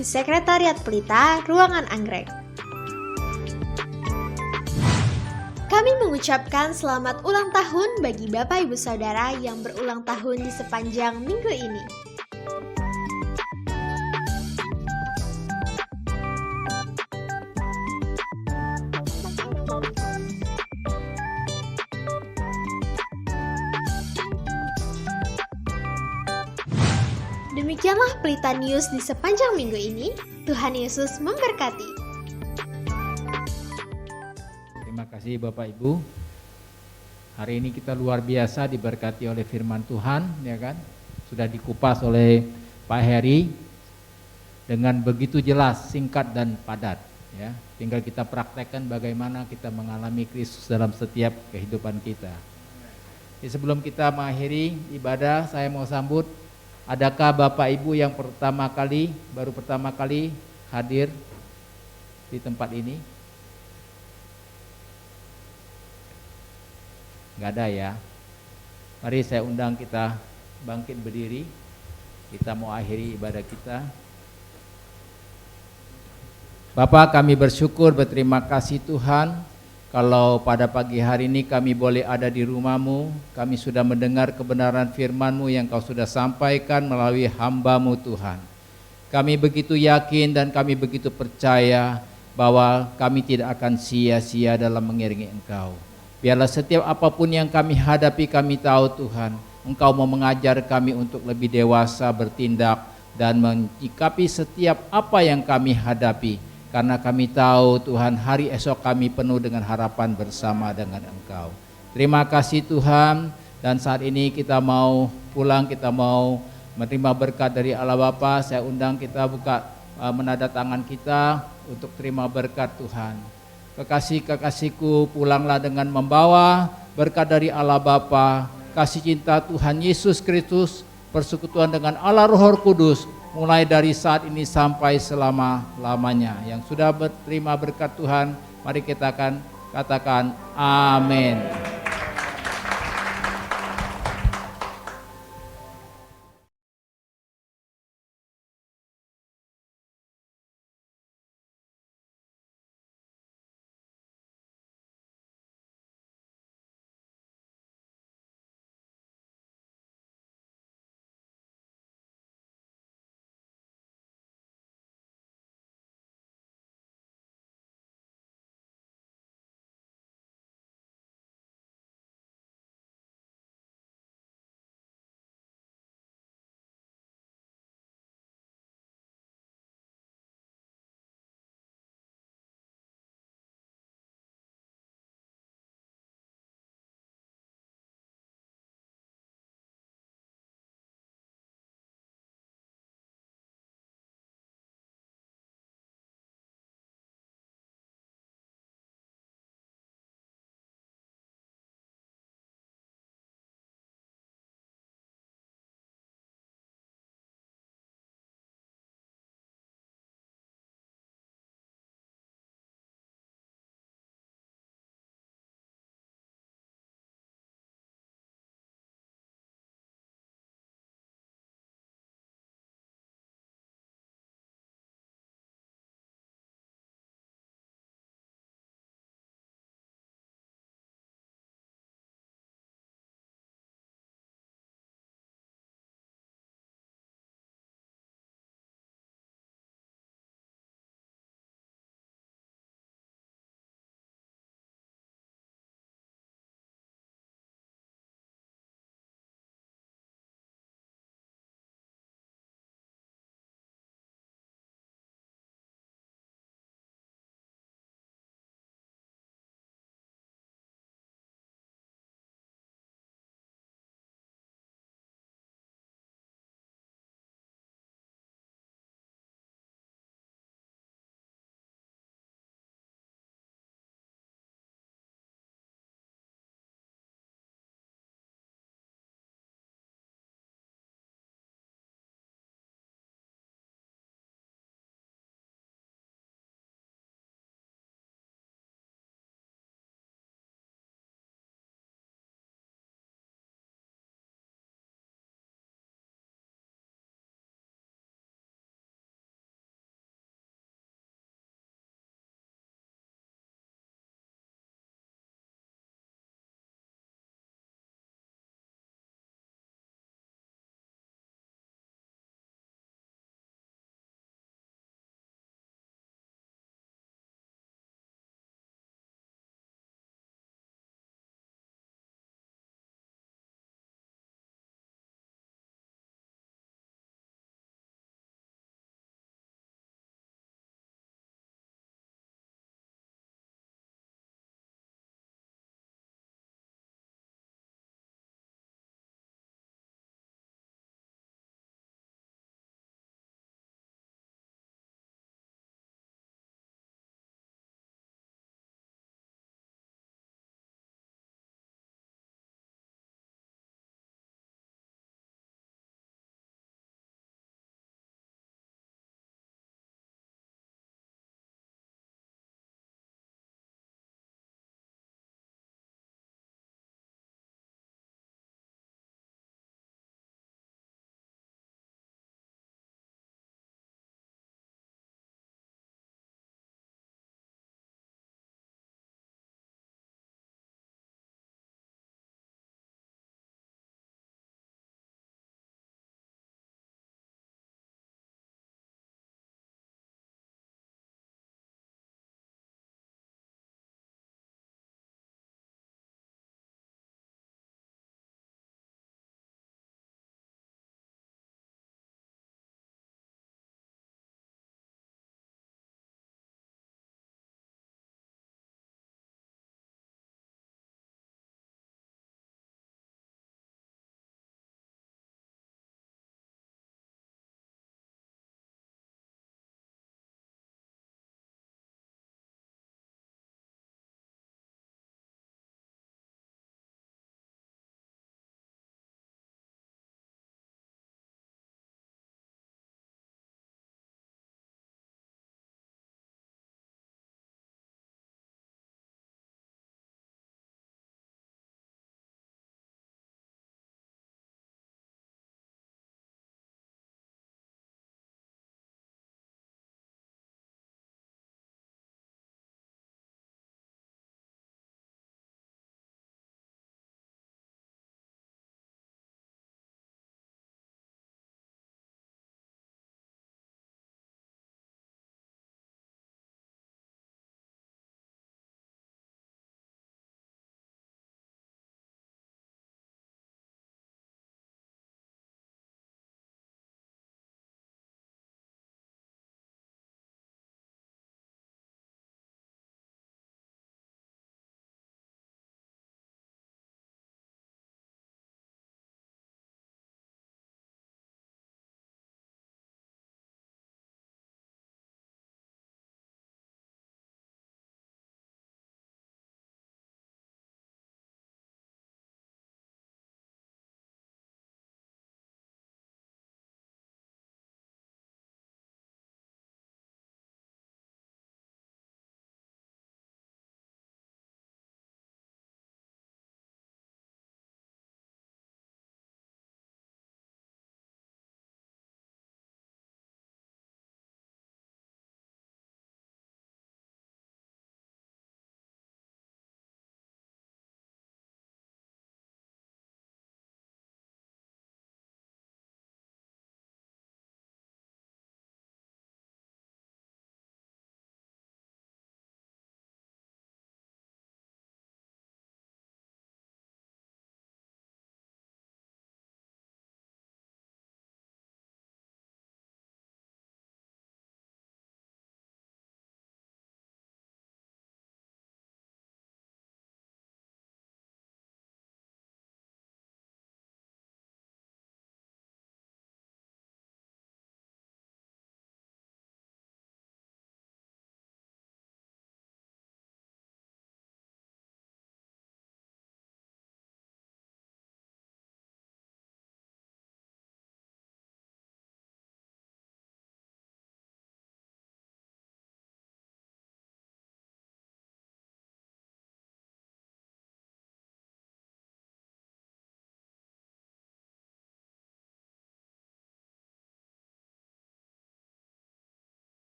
di Sekretariat Pelita, Ruangan Anggrek. Kami mengucapkan selamat ulang tahun bagi Bapak Ibu Saudara yang berulang tahun di sepanjang minggu ini. Demikianlah Pelita News di sepanjang minggu ini. Tuhan Yesus memberkati. Terima kasih Bapak Ibu. Hari ini kita luar biasa diberkati oleh firman Tuhan, ya kan? Sudah dikupas oleh Pak Heri dengan begitu jelas, singkat dan padat, ya. Tinggal kita praktekkan bagaimana kita mengalami Kristus dalam setiap kehidupan kita. Jadi sebelum kita mengakhiri ibadah, saya mau sambut. Adakah Bapak Ibu yang baru pertama kali hadir di tempat ini? Enggak ada ya. Mari saya undang kita bangkit berdiri. Kita mau akhiri ibadah kita. Bapak, kami bersyukur, berterima kasih Tuhan. Kalau pada pagi hari ini kami boleh ada di rumah-Mu, kami sudah mendengar kebenaran firman-Mu yang Kau sudah sampaikan melalui hamba-Mu Tuhan. Kami begitu yakin dan kami begitu percaya bahwa kami tidak akan sia-sia dalam mengiringi Engkau. Biarlah setiap apapun yang kami hadapi, kami tahu Tuhan, Engkau mau mengajar kami untuk lebih dewasa bertindak dan menyikapi setiap apa yang kami hadapi. karena kami tahu Tuhan hari esok kami penuh dengan harapan bersama dengan Engkau. Terima kasih Tuhan, dan saat ini kita mau pulang, kita mau menerima berkat dari Allah Bapa. Saya undang kita buka menadatangan kita untuk terima berkat Tuhan. Kekasih-kekasihku, pulanglah dengan membawa berkat dari Allah Bapa, kasih cinta Tuhan Yesus Kristus, persekutuan dengan Allah Roh Kudus, mulai dari saat ini sampai selama-lamanya. Yang sudah berterima berkat Tuhan, mari kita akan katakan amin.